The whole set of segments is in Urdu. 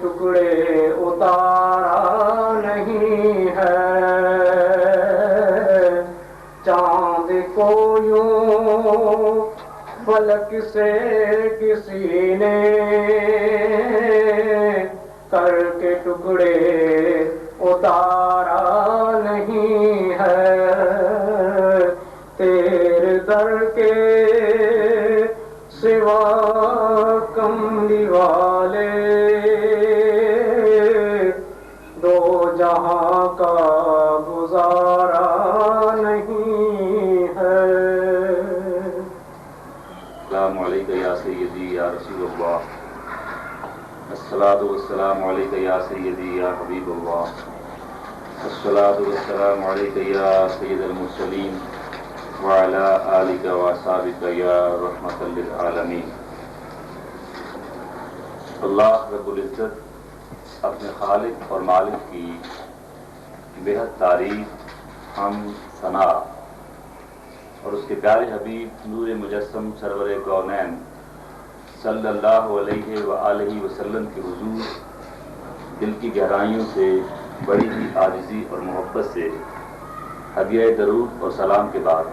ٹکڑے اتارا نہیں ہے، چاند کو یوں فلک سے کسی نے کر کے ٹکڑے اتارا نہیں ہے، تیرے در کے سوا کملی والے دو جہاں کا گزارا نہیں ہے۔ السلام علیکم یا سیدی یا رسول اللہ، الصلاۃ والسلام علیک یا سیدی یا حبیب اللہ، الصلاۃ والسلام علیک یا سید المرسلین وعلی آلک واصحابک یا رحمۃ للعالمین۔ اللہ رب العزت اپنے خالق اور مالک کی بےحد تعریف، حمد، ثنا اور اس کے پیارے حبیب نور مجسم سرور کونین صلی اللہ علیہ وآلہ وسلم کے حضور دل کی گہرائیوں سے بڑی ہی عاجزی اور محبت سے ہدیہ درود اور سلام کے بعد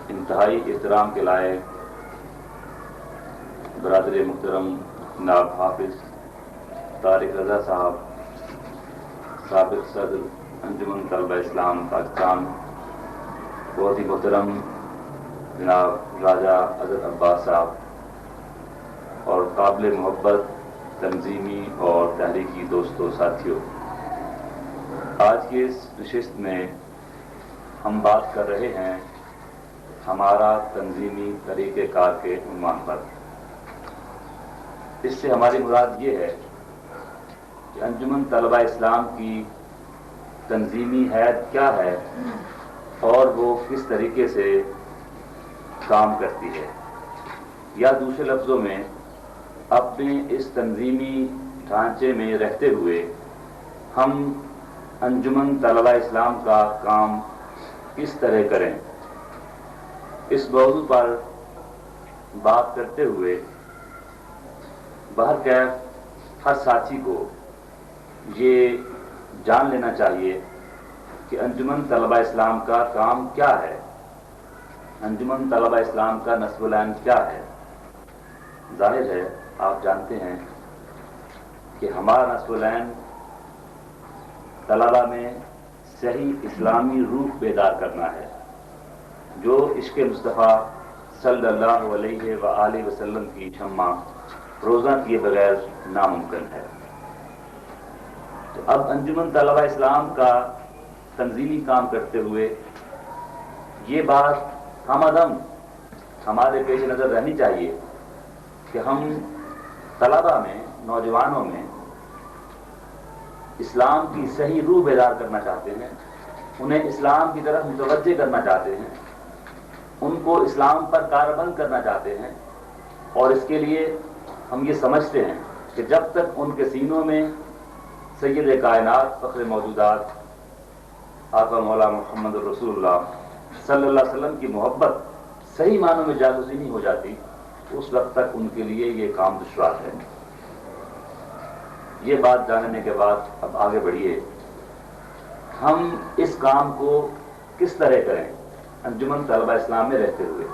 انتہائی احترام کے لائق برادر محترم نائب حافظ طارق رضا صاحب، سابق صدر انجمن طلبہ اسلام پاکستان، بہت ہی محترم جناب راجہ اظہر عباس صاحب اور قابل محبت تنظیمی اور تحریکی دوستوں ساتھیوں، آج کی اس نشست میں ہم بات کر رہے ہیں ہمارا تنظیمی طریقہ کار کے عنوان پر۔ اس سے ہماری مراد یہ ہے کہ انجمن طلبہ اسلام کی تنظیمی حیت کیا ہے اور وہ کس طریقے سے کام کرتی ہے، یا دوسرے لفظوں میں اپنے اس تنظیمی ڈھانچے میں رہتے ہوئے ہم انجمن طلبہ اسلام کا کام کس طرح کریں۔ اس موضوع پر بات کرتے ہوئے بہرکیف ہر ساتھی کو یہ جان لینا چاہیے کہ انجمن طلبہ اسلام کا کام کیا ہے، انجمن طلبہ اسلام کا نصب العین کیا ہے۔ ظاہر ہے آپ جانتے ہیں کہ ہمارا نصب العین طلبہ میں صحیح اسلامی روح بیدار کرنا ہے، جو عشق مصطفیٰ صلی اللہ علیہ وآلہ وسلم کی شمع روزہ کیے بغیر ناممکن ہے۔ تو اب انجمن طلبہ اسلام کا تنظیمی کام کرتے ہوئے یہ بات ہمدم ہمارے پیش نظر رہنی چاہیے کہ ہم طلبہ میں، نوجوانوں میں اسلام کی صحیح روح بیدار کرنا چاہتے ہیں، انہیں اسلام کی طرف متوجہ کرنا چاہتے ہیں، ان کو اسلام پر کاربند کرنا چاہتے ہیں، اور اس کے لیے ہم یہ سمجھتے ہیں کہ جب تک ان کے سینوں میں سید کائنات فخر موجودات آقا مولا محمد رسول اللہ صلی اللہ علیہ وسلم کی محبت صحیح معنوں میں جاگزی نہیں ہو جاتی، اس وقت تک ان کے لیے یہ کام دشوار ہے۔ یہ بات جاننے کے بعد اب آگے بڑھیے، ہم اس کام کو کس طرح کریں انجمن طلبہ اسلام میں رہتے ہوئے۔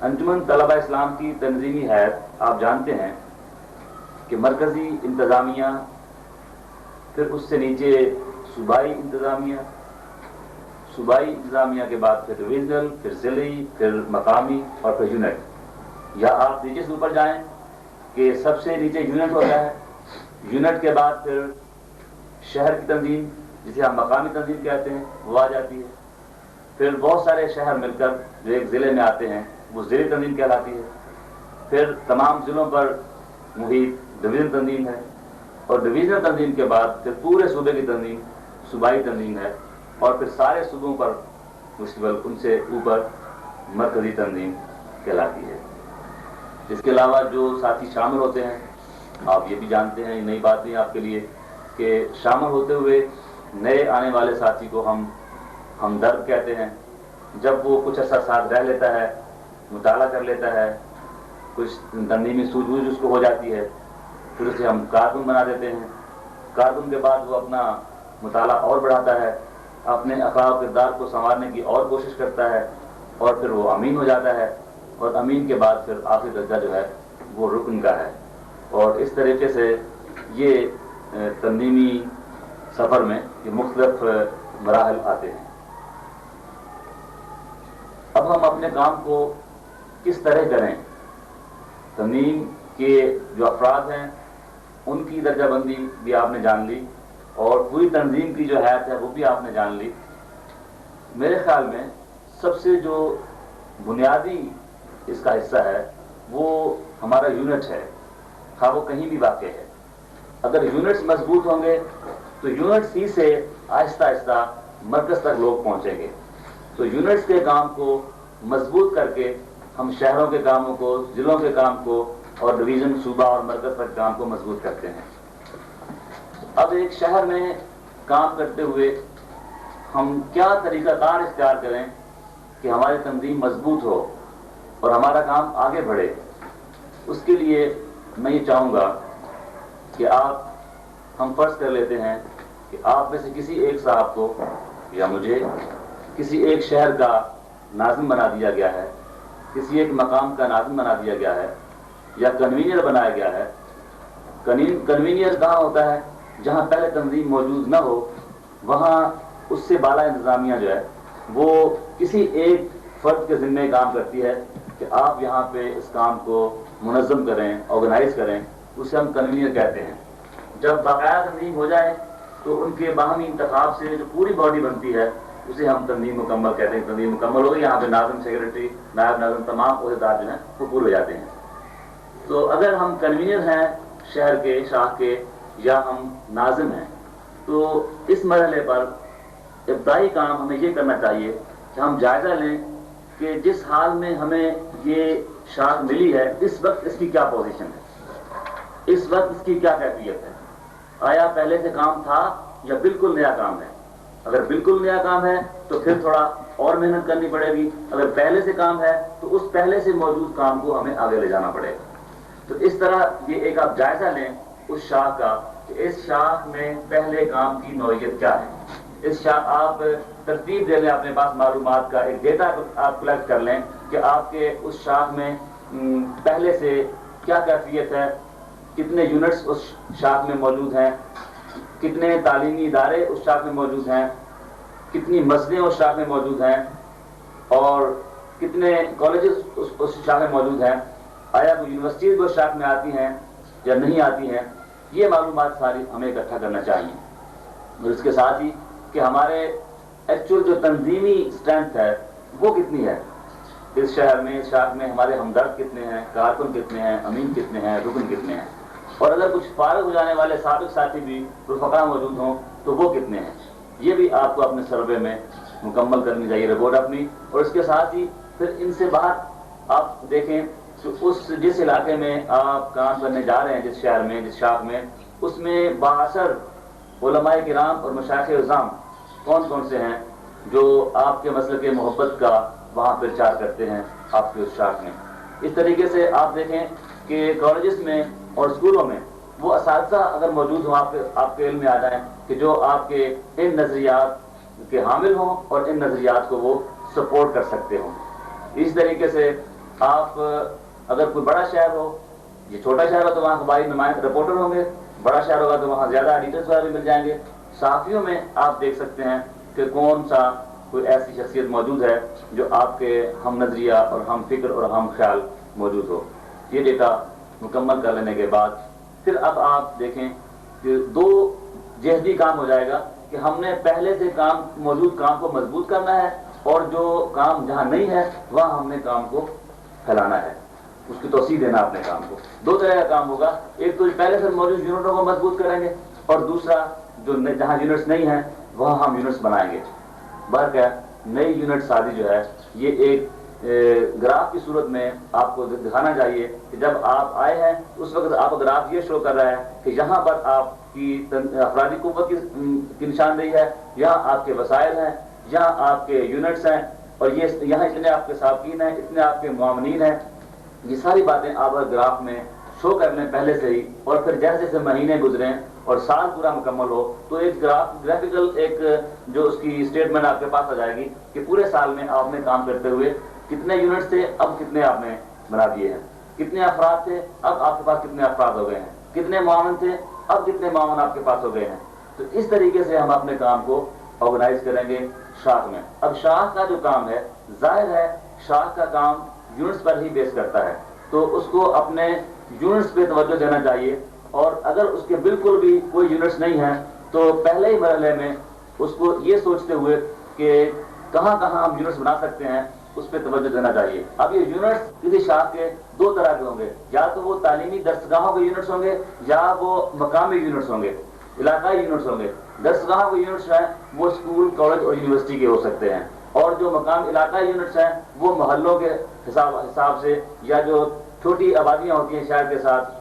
انجمن طلبہ اسلام کی تنظیمی حیت آپ جانتے ہیں کہ مرکزی انتظامیہ، پھر اس سے نیچے صوبائی انتظامیہ، صوبائی انتظامیہ کے بعد پھر ڈویژنل، پھر ضلعی، پھر مقامی اور پھر یونٹ، یا آپ نیچے سے اوپر جائیں کہ سب سے نیچے یونٹ ہوتا ہے، یونٹ کے بعد پھر شہر کی تنظیم جسے ہم مقامی تنظیم کہتے ہیں وہ آ جاتی ہے، پھر بہت سارے شہر مل کر جو ایک ضلع میں آتے ہیں وہ ضلعی تنظیم کہلاتی ہے، پھر تمام ضلعوں پر محیط ڈویژن تنظیم ہے، اور ڈویژنل تنظیم کے بعد پھر پورے صوبے کی تنظیم صوبائی تنظیم ہے، اور پھر سارے صوبوں پر مشتمل ان سے اوپر مرکزی تنظیم کہلاتی ہے۔ اس کے علاوہ جو ساتھی شامل ہوتے ہیں آپ یہ بھی جانتے ہیں، یہ نئی بات نہیں آپ کے لیے، کہ شامل ہوتے ہوئے نئے آنے والے ساتھی کو ہم ہمدرد کہتے ہیں۔ جب وہ کچھ عرصہ ساتھ رہ لیتا ہے، مطالعہ کر لیتا ہے، کچھ تنظیمی سوجھ بوجھ اس کو ہو جاتی ہے، پھر اسے ہم کارکن بنا دیتے ہیں. کارکن کے بعد وہ اپنا مطالعہ اور بڑھاتا ہے، اپنے اخلاق و کردار کو سنوارنے کی اور کوشش کرتا ہے، اور پھر وہ امین ہو جاتا ہے، اور امین کے بعد پھر آخری درجہ جو ہے وہ رکن کا ہے. اور اس طریقے سے یہ تنظیمی سفر میں یہ مختلف مراحل آتے ہیں. اب ہم اپنے کام کو کس طرح کریں؟ تنظیم کے جو افراد ہیں ان کی درجہ بندی بھی آپ نے جان لی، اور پوری تنظیم کی جو حیات ہے وہ بھی آپ نے جان لی. میرے خیال میں سب سے جو بنیادی اس کا حصہ ہے وہ ہمارا یونٹ ہے، خواہ وہ کہیں بھی واقع ہے. اگر یونٹس مضبوط ہوں گے تو یونٹس ہی سے آہستہ آہستہ مرکز تک لوگ پہنچیں گے. تو یونٹس کے کام کو مضبوط کر کے ہم شہروں کے کاموں کو، ضلعوں کے کام کو، اور ڈویژن، صوبہ اور مرکز تک کام کو مضبوط کرتے ہیں. اب ایک شہر میں کام کرتے ہوئے ہم کیا طریقہ کار اختیار کریں کہ ہماری تنظیم مضبوط ہو اور ہمارا کام آگے بڑھے؟ اس کے لیے میں یہ چاہوں گا کہ ہم فرض کر لیتے ہیں کہ آپ میں سے کسی ایک صاحب کو یا مجھے کسی ایک شہر کا ناظم بنا دیا گیا ہے، کسی ایک مقام کا ناظم بنا دیا گیا ہے، یا کنوینئر بنایا گیا ہے. کنوینئر کہاں ہوتا ہے؟ جہاں پہلے تنظیم موجود نہ ہو، وہاں اس سے بالا انتظامیہ جو ہے وہ کسی ایک فرد کے ذمہ کام کرتی ہے کہ آپ یہاں پہ اس کام کو منظم کریں، آرگنائز کریں. اسے ہم کنوینئر کہتے ہیں. جب باقاعدہ تنظیم ہو جائے تو ان کے باہمی انتخاب سے جو پوری باڈی بنتی ہے اسے ہم تنظیم مکمل کہتے ہیں. تنظیم مکمل ہو گئی، یہاں پہ ناظم، سیکرٹری، نائب ناظم، تمام عہدیدار جو ہیں وہ پورے ہو جاتے ہیں. تو اگر ہم کنوینئر ہیں شہر کے، شاخ کے، یا ہم ناظم ہیں، تو اس مرحلے پر ابتدائی کام ہمیں یہ کرنا چاہیے کہ ہم جائزہ لیں کہ جس حال میں ہمیں یہ شاخ ملی ہے اس وقت اس کی کیا پوزیشن ہے، اس وقت اس کی کیا کیفیت ہے. آیا پہلے سے کام تھا یا بالکل نیا کام ہے؟ اگر بالکل نیا کام ہے تو پھر تھوڑا اور محنت کرنی پڑے گی. اگر پہلے سے کام ہے تو اس پہلے سے موجود کام کو ہمیں آگے لے جانا پڑے گا. تو اس طرح یہ ایک آپ جائزہ لیں اس شاخ کا کہ اس شاخ میں پہلے کام کی نوعیت کیا ہے. اس شاخ آپ ترتیب دے لیں، اپنے پاس معلومات کا ایک ڈیٹا آپ کلیکٹ کر لیں کہ آپ کے اس شاخ میں پہلے سے کیا کیفیت ہے، کتنے یونٹس اس شاخ میں موجود ہیں، کتنے تعلیمی ادارے اس شاخ میں موجود ہیں، کتنی مسجدیں اس شاخ میں موجود ہیں، اور کتنے کالجز اس شاخ میں موجود ہیں. آیا وہ یونیورسٹیز اس شاخ میں آتی ہیں یا نہیں آتی ہیں. یہ معلومات ساری ہمیں اکٹھا کرنا چاہیے. اور اس کے ساتھ ہی کہ ہمارے ایکچوئل جو تنظیمی اسٹرینتھ ہے وہ کتنی ہے اس شہر میں، اس شاخ میں. ہمارے ہمدرد کتنے ہیں، کارکن کتنے ہیں، امین کتنے ہیں، رکن کتنے ہیں. اور اگر کچھ فارغ ہو جانے والے سابق ساتھی بھی رفقا موجود ہوں تو وہ کتنے ہیں. یہ بھی آپ کو اپنے سروے میں مکمل کرنی چاہیے رپورٹ اپنی. اور اس کے ساتھ ہی پھر ان سے باہر آپ دیکھیں تو جس علاقے میں آپ کام کرنے جا رہے ہیں، جس شہر میں، جس شاخ میں، اس میں بااثر علماء کرام اور مشائخ عظام کون کون سے ہیں جو آپ کے مسلک کے محبت کا وہاں پرچار کرتے ہیں آپ کے اس شاخ میں. اس طریقے سے آپ دیکھیں کہ کالجز میں اور اسکولوں میں وہ اساتذہ اگر موجود ہوں آپ کے علم میں آ جائیں کہ جو آپ کے ان نظریات کے حامل ہوں اور ان نظریات کو وہ سپورٹ کر سکتے ہوں. اس طریقے سے آپ اگر کوئی بڑا شہر ہو، یہ چھوٹا شہر ہو تو وہاں قبائلی نمائند رپورٹر ہوں گے، بڑا شہر ہوگا تو وہاں زیادہ ایڈیٹرز وغیرہ بھی مل جائیں گے. صحافیوں میں آپ دیکھ سکتے ہیں کہ کون سا کوئی ایسی شخصیت موجود ہے جو آپ کے ہم نظریہ اور ہم فکر اور ہم خیال موجود ہو. یہ ڈیٹا مکمل کر لینے کے بعد پھر اب آپ دیکھیں کہ دو جہدی کام ہو جائے گا کہ ہم نے پہلے سے موجود کام کو مضبوط کرنا ہے، اور جو کام جہاں نہیں ہے وہاں ہم نے کام کو پھیلانا ہے، اس کی توسیع دینا اپنے کام کو. دو طرح کا کام ہوگا، ایک تو پہلے سے موجود یونٹوں کو مضبوط کریں گے، اور دوسرا جو جہاں یونٹس نہیں ہیں وہاں ہم یونٹس بنائیں گے. بہرکیف نئی یونٹ سازی جو ہے یہ ایک گراف کی صورت میں آپ کو دکھانا چاہیے کہ جب آپ آئے ہیں اس وقت آپ کا گراف یہ شو کر رہا ہے کہ یہاں پر آپ کی افرادی قوت کی نشاندہی ہے، یہاں آپ کے وسائل ہیں، یہاں آپ کے یونٹس ہیں، اور یہاں اتنے آپ کے سابقین ہیں، اتنے آپ کے معاونین ہیں. یہ ساری باتیں آپ گراف میں شو کر لیں پہلے سے ہی، اور پھر جیسے جیسے مہینے گزریں اور سال پورا مکمل ہو تو ایک گرافیکل ایک جو اس کی اسٹیٹمنٹ آپ کے پاس آ جائے گی کہ پورے سال میں آپ نے کام کرتے ہوئے کتنے یونٹس تھے، اب کتنے آپ نے بنا دیے ہیں، کتنے افراد تھے، اب آپ کے پاس کتنے افراد ہو گئے ہیں، کتنے معاون تھے، اب کتنے معاون آپ کے پاس ہو گئے ہیں۔ تو اس طریقے سے ہم اپنے کام کو آرگنائز کریں گے شاخ میں۔ اب شاخ کا جو کام ہے، ظاہر ہے شاخ کا کام یونٹس پر ہی بیس کرتا ہے، تو اس کو اپنے یونٹس پہ توجہ دینا چاہیے، اور اگر اس کے بالکل بھی کوئی یونٹس نہیں ہیں تو پہلے ہی مرحلے میں اس کو یہ سوچتے ہوئے کہ کہاں کہاں ہم یونٹس بنا سکتے ہیں اس پہ توجہ دینا چاہیے۔ اب یہ یونٹس کسی شاخ کے دو طرح کے ہوں گے، یا تو وہ تعلیمی درسگاہوں کے یونٹس ہوں گے یا وہ مقامی یونٹس ہوں گے، علاقائی یونٹس ہوں گے۔ درسگاہوں کے یونٹس ہیں وہ اسکول، کالج اور یونیورسٹی کے ہو سکتے ہیں، اور جو مقام علاقائی یونٹس ہیں وہ محلوں کے حساب سے یا جو چھوٹی آبادیاں ہوتی ہیں شہر کے ساتھ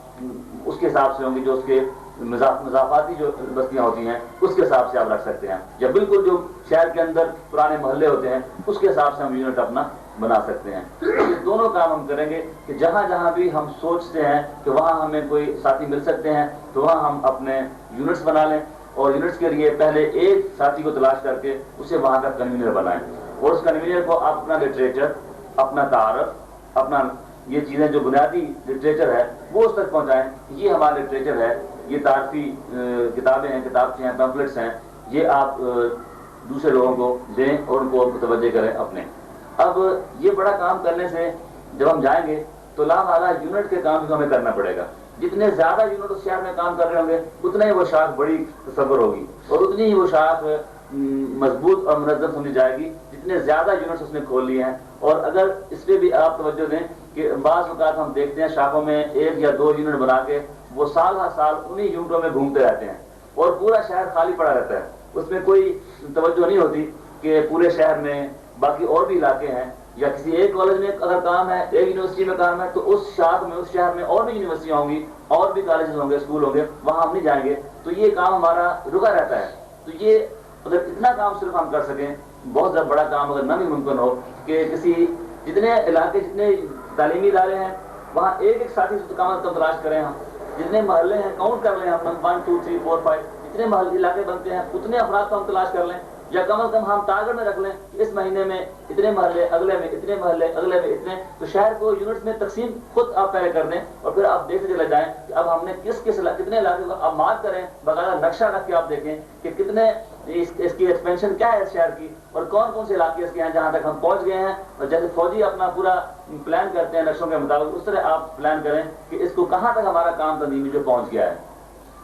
اس کے حساب سے ہوں گی، جو اس کے مضافاتی جو بستیاں ہوتی ہیں اس کے حساب سے آپ رکھ سکتے ہیں، یا بالکل جو شہر کے اندر پرانے محلے ہوتے ہیں اس کے حساب سے ہم یونٹ اپنا بنا سکتے ہیں۔ یہ دونوں کام ہم کریں گے کہ جہاں جہاں بھی ہم سوچتے ہیں کہ وہاں ہمیں کوئی ساتھی مل سکتے ہیں تو وہاں ہم اپنے یونٹس بنا لیں، اور یونٹس کے لیے پہلے ایک ساتھی کو تلاش کر کے اسے وہاں کا کنوینر بنائیں، اور اس کنوینر کو آپ اپنا لٹریچر، اپنا تعارف، اپنا یہ چیزیں جو بنیادی لٹریچر ہے وہ اس تک پہنچائیں، یہ ہمارا لٹریچر ہے، یہ تعارفی کتابیں ہیں، کتابچے ہیں، پمفلٹس ہیں، یہ آپ دوسرے لوگوں کو دیں اور ان کو متوجہ کریں اپنے۔ اب یہ بڑا کام کرنے سے جب ہم جائیں گے تو لامحالہ یونٹ کے کام کو ہمیں کرنا پڑے گا۔ جتنے زیادہ یونٹ اس شہر میں کام کر رہے ہوں گے اتنا ہی وہ شاخ بڑی تصور ہوگی، اور اتنی ہی وہ شاخ مضبوط اور منظم سمجھی جائے گی جتنے زیادہ یونٹس اس نے کھول لیے ہیں۔ اور اگر اس پہ بھی آپ توجہ دیں کہ بعض اوقات ہم دیکھتے ہیں شاخوں میں ایک یا دو یونٹ بنا کے وہ سال ہر سال انہی یونٹوں میں گھومتے رہتے ہیں، اور پورا شہر خالی پڑا رہتا ہے، اس میں کوئی توجہ نہیں ہوتی کہ پورے شہر میں باقی اور بھی علاقے ہیں، یا کسی ایک کالج میں اگر کام ہے، ایک یونیورسٹی میں کام ہے تو اس شاخ میں، اس شہر میں اور بھی یونیورسٹیاں ہوں گی، اور بھی کالجز ہوں گے، اسکول ہوں گے، وہاں ہم نہیں جائیں گے تو یہ کام ہمارا رکا رہتا ہے۔ تو یہ اگر اتنا کام صرف ہم کر سکیں، بہت زیادہ بڑا کام اگر نہ بھی ممکن ہو کہ کسی جتنے علاقے، جتنے تعلیمی ادارے ہیں وہاں ایک ایک ساتھی سے کم از کم تلاش کریں، ہم جتنے محلے ہیں کاؤنٹ کر لیں، ہم 1 2 3 4 5 جتنے محلے علاقے بنتے ہیں اتنے افراد کو ہم تلاش کر لیں، یا کم از کم ہم ٹارگٹ میں رکھ لیں کہ اس مہینے میں اتنے محلے، اگلے میں اتنے محلے، اگلے میں اتنے، تو شہر کو یونٹس میں تقسیم خود آپ پہلے کر دیں، اور پھر آپ دیکھتے چلے جائیں کہ اب ہم نے کتنے علاقے کو آپ مارک کریں، باقاعدہ نقشہ رکھ کے آپ دیکھیں کہ کتنے اس کی ایکسپینشن کیا ہے اس شہر کی، اور کون کون سے علاقے اس کے ہیں جہاں تک ہم پہنچ گئے ہیں، اور جیسے فوجی اپنا پورا پلان کرتے ہیں نقشوں کے مطابق اس طرح آپ پلان کریں کہ اس کو کہاں تک ہمارا کام تنظیمی جو پہنچ گیا ہے۔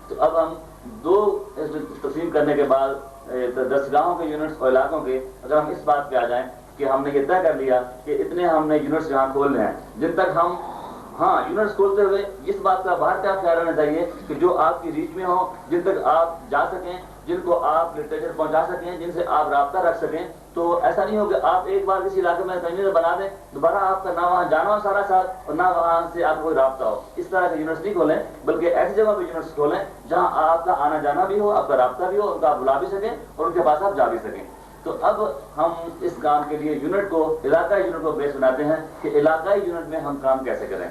تو اب ہم دو تقسیم کرنے کے بعد درسگاہوں کے یونٹس اور علاقوں کے، اگر ہم اس بات پہ آ جائیں کہ ہم نے یہ طے کر لیا کہ اتنے ہم نے یونٹس یہاں کھولنے ہیں، جن تک ہم یونٹس کھولتے ہوئے اس بات کا باہر کا خیال رہنا چاہیے کہ جو آپ کی ریچ میں ہوں، جن تک آپ جا سکیں، جن کو آپ لٹریچر پہنچا سکیں، جن سے آپ رابطہ رکھ سکیں۔ تو ایسا نہیں ہو کہ آپ ایک بار کسی علاقے میں کنوینر بنا دیں، دوبارہ آپ کا نہ وہاں جانا ہو سارا سال اور نہ وہاں سے آپ کو کوئی رابطہ ہو۔ اس طرح کے یونٹس نہیں کھولیں، بلکہ ایسی جگہ پہ یونٹس کھولیں جہاں آپ کا آنا جانا بھی ہو، آپ کا رابطہ بھی ہو، ان کا آپ بلا بھی سکیں اور ان کے پاس آپ جا بھی سکیں۔ تو اب ہم اس کام کے لیے یونٹ کو، علاقائی یونٹ کو بیس بناتے ہیں کہ علاقائی یونٹ میں ہم کام کیسے کریں۔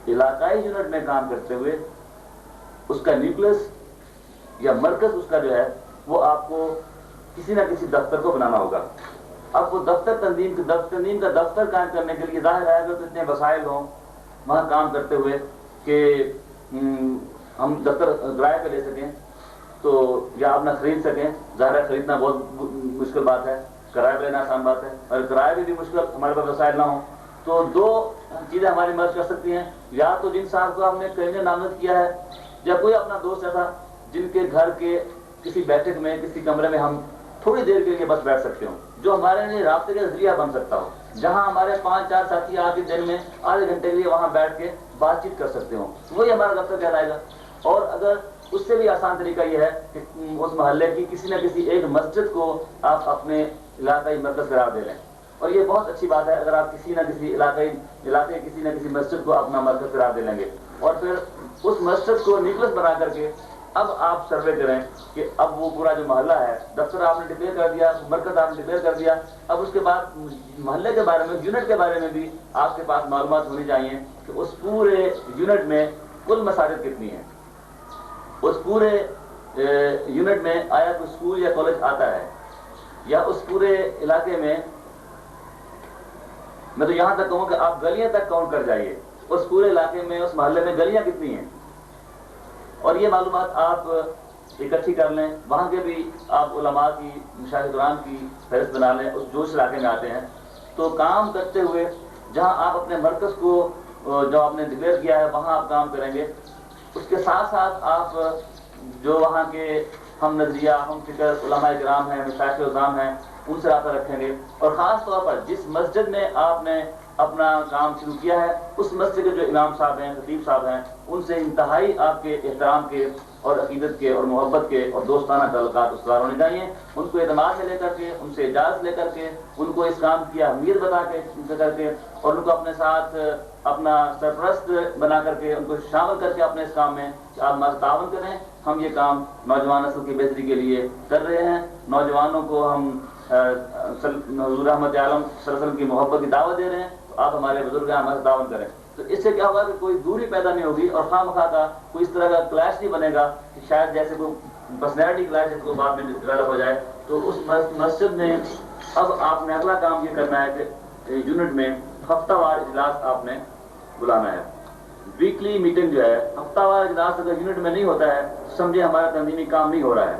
علاقائی یونٹ میں کام کرتے ہوئے اس کا نیوکلس یا مرکز اس کا جو ہے وہ آپ کو کسی نہ کسی دفتر کو بنانا ہوگا۔ اب وہ تنظیم کا دفتر قائم کرنے کے لیے ظاہر ہے اگر تو اتنے وسائل ہوں وہاں کام کرتے ہوئے کہ ہم دفتر کرائے پہ لے سکیں تو یا آپ نہ خرید سکیں، ظاہر ہے خریدنا بہت مشکل بات ہے، کرائے پہ لینا آسان بات ہے، اور کرائے بھی مشکل، ہمارے پاس وسائل نہ ہوں تو دو چیزیں ہماری مدد کر سکتی ہیں، یا تو جن صاحب کو ہم نے کہیں نامزد کیا ہے یا کوئی اپنا دوست ایسا جن کے گھر کے کسی بیٹھک میں، کسی کمرے میں ہم تھوڑی دیر کے لیے بس بیٹھ سکتے ہوں، جو ہمارے لیے رابطے کا ذریعہ بن سکتا ہو، جہاں ہمارے 5 4 ساتھی آ کے دن میں آدھے گھنٹے کے لیے وہاں بیٹھ کے بات چیت کر سکتے ہوں، وہی ہمارا دفتر کہلائے گا۔ اور اگر اس سے بھی آسان طریقہ یہ ہے کہ اس محلے کی کسی نہ کسی ایک مسجد کو آپ اپنے علاقائی مرکز قرار دے لیں، اور یہ بہت اچھی بات ہے اگر آپ کسی نہ کسی علاقے کسی نہ کسی مسجد کو اپنا مرکز قرار دے لیں گے، اور پھر اس مسجد کو نیوکلس بنا کر کے اب آپ سروے کریں کہ اب وہ پورا جو محلہ ہے، دفتر آپ نے ڈکلیئر کر دیا، مرکز آپ نے ڈکلیئر کر دیا، اب اس کے بعد محلے کے بارے میں، یونٹ کے بارے میں بھی آپ کے پاس معلومات ہونی چاہیے کہ اس پورے یونٹ میں کل مساجد کتنی ہیں، اس پورے یونٹ میں آیا کوئی اسکول یا کالج آتا ہے، یا اس پورے علاقے میں تو یہاں تک کہوں کہ آپ گلیاں تک کاؤنٹ کر جائیے، اس پورے علاقے میں اس محلے میں گلیاں کتنی ہیں، اور یہ معلومات آپ اکٹھی کر لیں، وہاں کے بھی آپ علماء کی مشائخ کرام کی فہرست بنا لیں، اس جوش علاقے میں آتے ہیں، تو کام کرتے ہوئے جہاں آپ اپنے مرکز کو جو آپ نے ڈکلیئر کیا ہے وہاں آپ کام کریں گے، اس کے ساتھ ساتھ آپ جو وہاں کے ہم نظریہ ہم فکر علماء کرام ہیں، مشائخ کرام ہیں، ان سے رابطہ رکھیں گے، اور خاص طور پر جس مسجد میں آپ نے اپنا کام شروع کیا ہے اس مسجد کے جو امام صاحب ہیں، خطیب صاحب ہیں، ان سے انتہائی آپ کے احترام کے اور عقیدت کے اور محبت کے اور دوستانہ تعلقات استوار ہونے چاہیے، ان کو اعتماد میں لے کر کے، ان سے اجازت لے کر کے، ان کو اس کام کی اہمیت بتا کے کر کے، اور ان کو اپنے ساتھ اپنا سرپرست بنا کر کے، ان کو شامل کر کے اپنے اس کام میں آپ ہمارا تعاون کریں۔ ہم یہ کام نوجوان نسل کی بہتری کے لیے کر رہے ہیں، نوجوانوں کو ہم حضور رحمت عالم صلی اللہ علیہ وسلم کی محبت کی دعوت دے رہے ہیں، تو آپ ہمارے بزرگ ہیں، ہمارا تعاون کریں، تو اس سے کیا ہوگا کہ کوئی دوری پیدا نہیں ہوگی اور خواہ مخواہ کا کوئی اس طرح کا کلیش نہیں بنے گا کہ شاید جیسے کوئی پرسنالٹی کلیش کو بعد میں ڈیولپ ہو جائے۔ تو اس مسجد میں اب آپ نے اگلا کام یہ کرنا ہے کہ یونٹ میں ہفتہ وار اجلاس آپ نے بلانا ہے، ویکلی میٹنگ جو ہے، ہفتہ وار اجلاس اگر یونٹ میں نہیں ہوتا ہے سمجھے ہمارا تنظیمی کام نہیں ہو رہا ہے۔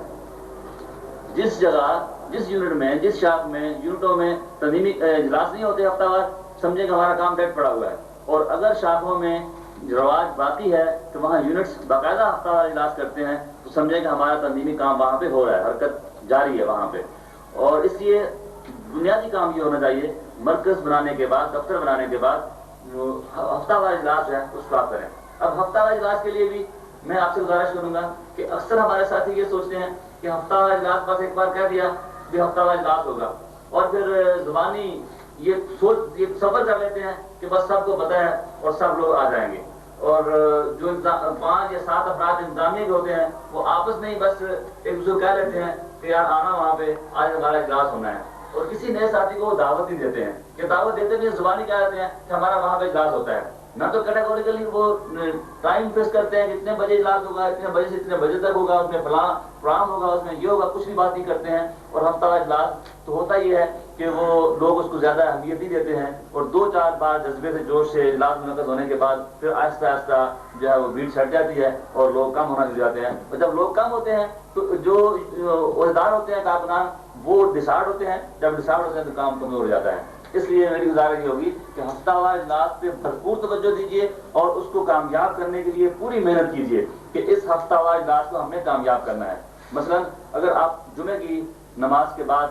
جس جگہ، جس یونٹ میں، جس شاخ میں، یونٹوں میں تنظیمی اجلاس نہیں ہوتے ہفتہ وار، سمجھے کہ ہمارا کام ڈیڈ پڑا ہوا ہے، اور اگر شاخوں میں رواج باقی ہے کہ وہاں یونٹس باقاعدہ ہفتہ وار اجلاس کرتے ہیں تو سمجھیں کہ ہمارا تنظیمی کام وہاں پہ ہو رہا ہے، حرکت جاری ہے وہاں پہ۔ اور اس لیے بنیادی کام یہ ہونا چاہیے، مرکز بنانے کے بعد، دفتر بنانے کے بعد ہفتہ وار اجلاس ہے اس کو آپ کریں۔ اب ہفتہ وار اجلاس کے لیے بھی میں آپ سے گزارش کروں گا کہ اکثر ہمارے ساتھی یہ سوچتے ہیں کہ ہفتہ وار اجلاس بس ایک بار کہہ دیا کہ ہفتہ وار اجلاس ہوگا، اور پھر زبانی یہ سفر کر لیتے ہیں کہ بس سب کو پتہ ہے اور سب لوگ آ جائیں گے، اور جو 5 یا 7 افراد انتظامیہ کے ہوتے ہیں وہ آپس میں ہی بس ایک دوسرے کو کہہ لیتے ہیں کہ یار آنا وہاں پہ، آج ہمارا اجلاس ہونا ہے، اور کسی نئے ساتھی کو وہ دعوت نہیں دیتے ہیں، کہ دعوت دیتے بھی زبانی کہہ دیتے ہیں کہ ہمارا وہاں پہ اجلاس ہوتا ہے، نہ تو کیٹیگوریکلی وہ ٹائم فکس کرتے ہیں کہ اتنے بجے اجلاس ہوگا، اتنے بجے سے اتنے بجے تک ہوگا، اس میں فلاں پروگرام ہوگا، اس میں یہ ہوگا، کچھ بھی بات نہیں کرتے ہیں۔ اور ہفتہ وار اجلاس تو ہوتا یہ ہے کہ وہ لوگ اس کو زیادہ اہمیت نہیں دیتے ہیں، اور 2-4 بار جذبے سے جوش سے اجلاس منعقد ہونے کے بعد پھر آہستہ آہستہ جو ہے وہ بھیڑ چھٹ جاتی ہے اور لوگ کم ہونا شروع ہو جاتے ہیں، اور جب لوگ کم ہوتے ہیں تو جو عہدیدار ہوتے ہیں کارکنان وہ ڈسارڈ ہوتے ہیں، جب ڈسارڈ ہوتے ہیں تو کام کمزور ہو جاتا ہے۔ اس لیے میری گزارش یہ ہوگی کہ ہفتہ وار اجلاس پہ بھرپور توجہ دیجیے اور اس کو کامیاب کرنے کے لیے پوری محنت کیجیے کہ اس ہفتہ وار اجلاس کو ہم نے کامیاب کرنا ہے۔ مثلا اگر آپ جمعے کی نماز کے بعد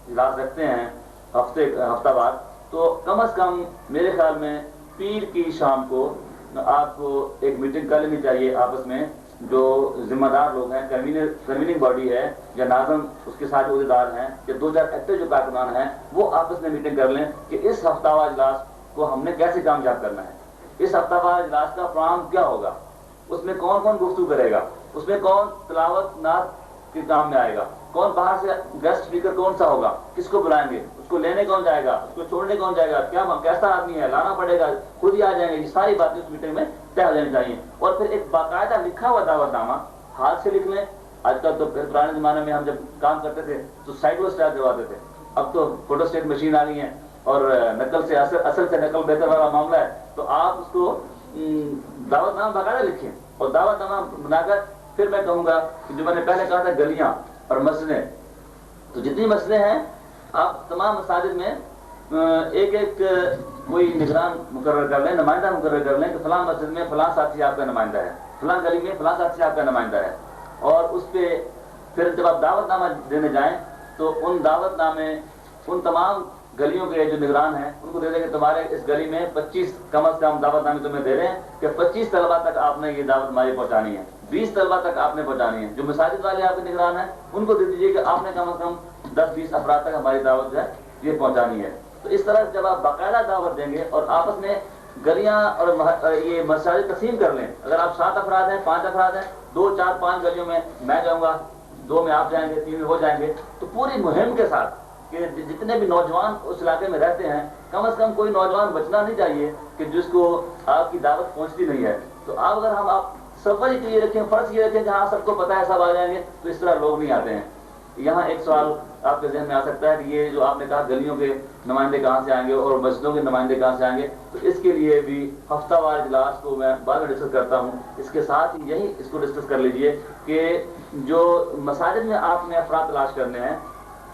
اجلاس رکھتے ہیں ہفتہ وار، تو کم از کم میرے خیال میں پیر کی شام کو آپ کو ایک میٹنگ کر لینی چاہیے آپس میں، جو ذمہ دار لوگ ہیں، کنویننگ باڈی ہے یا ناظم، اس کے ساتھ جو عہدیدار ہیں یا 2-4 ایکٹر جو کارکنان ہیں، وہ آپس میں میٹنگ کر لیں کہ اس ہفتہ وار اجلاس کو ہم نے کیسے کامیاب کرنا ہے، اس ہفتہ وار اجلاس کا پروگرام کیا ہوگا، اس میں کون کون گفتگو کرے گا، اس میں کون تلاوت نعت کے کام میں آئے گا، کون باہر سے گیسٹ اسپیکر کون سا ہوگا، کس کو بلائیں گے، اس کو لینے کون جائے گا، اس کو چھوڑنے کون جائے گا، کیا کیسا آدمی ہے، لانا پڑے گا، خود ہی آ جائیں گے، یہ ساری باتیں اس میٹنگ میں طے ہو جانی چاہیے۔ اور پھر ایک باقاعدہ لکھا ہوا دعوت نامہ ہاتھ سے لکھ لیں۔ آج کل تو پھر پرانے زمانے میں ہم جب کام کرتے تھے تو سائیکلو اسٹیٹ کرواتے تھے، اب تو فوٹو اسٹیٹ مشین آ گئی ہیں اور نقل سے اصل سے نقل بہتر والا معاملہ ہے، تو آپ اس کو دعوت نامہ باقاعدہ لکھیں اور دعوت نامہ بنا کر پھر میں کہوں گا کہ جو میں نے پہلے کہا تھا گلیاں اور مسجدیں، تو جتنی مسجدیں ہیں آپ تمام مساجد میں ایک کوئی نگران مقرر کر لیں، نمائندہ مقرر کر لیں کہ فلاں مسجد میں فلاں ساتھی آپ کا نمائندہ ہے، فلاں گلی میں فلاں ساتھی آپ کا نمائندہ ہے، اور اس پہ پھر جب آپ دعوت نامہ دینے جائیں تو ان دعوت نامے ان تمام گلیوں کے جو نگران ہیں ان کو دے دیں کہ تمہارے اس گلی میں 25 کم از کم دعوت نامے تمہیں دے رہے ہیں کہ 25 طلبہ تک آپ نے یہ دعوت ہماری پہنچانی ہے، 20 طلبہ تک آپ نے پہنچانی ہے۔ جو مساجد والے آپ کے نگران ہیں ان کو دے دیجیے کہ آپ نے کم از کم 10-20 افراد تک ہماری دعوت جو ہے یہ پہنچانی ہے۔ تو اس طرح جب آپ باقاعدہ دعوت دیں گے اور آپس میں گلیاں اور یہ مساجد تقسیم کر لیں، اگر آپ 7 افراد ہیں، 5 افراد ہیں، 2, 4, 5 گلیوں میں میں جاؤں گا، 2 میں آپ جائیں گے، 3 میں ہو جائیں گے، تو پوری مہم کے ساتھ کہ جتنے بھی نوجوان اس علاقے میں رہتے ہیں کم از کم کوئی نوجوان بچنا نہیں چاہیے کہ جس کو آپ کی دعوت پہنچتی نہیں ہے، تو تو آپ اگر آپ سفر یہ رکھیں، فرض یہ رکھیں کہ ہاں سب کو پتہ ہے سب آ جائیں گے، تو اس طرح لوگ نہیں آتے ہیں۔ یہاں ایک سوال آپ کے ذہن میں آ سکتا ہے کہ یہ جو آپ نے کہا گلیوں کے نمائندے کہاں سے آئیں گے اور مسجدوں کے نمائندے کہاں سے آئیں گے، تو اس کے لیے بھی ہفتہ وار اجلاس کو میں بعد میں ڈسکس کرتا ہوں۔ اس کے ساتھ ہی یہی اس کو ڈسکس کر لیجئے کہ جو مساجد میں آپ نے افراد تلاش کرنے ہیں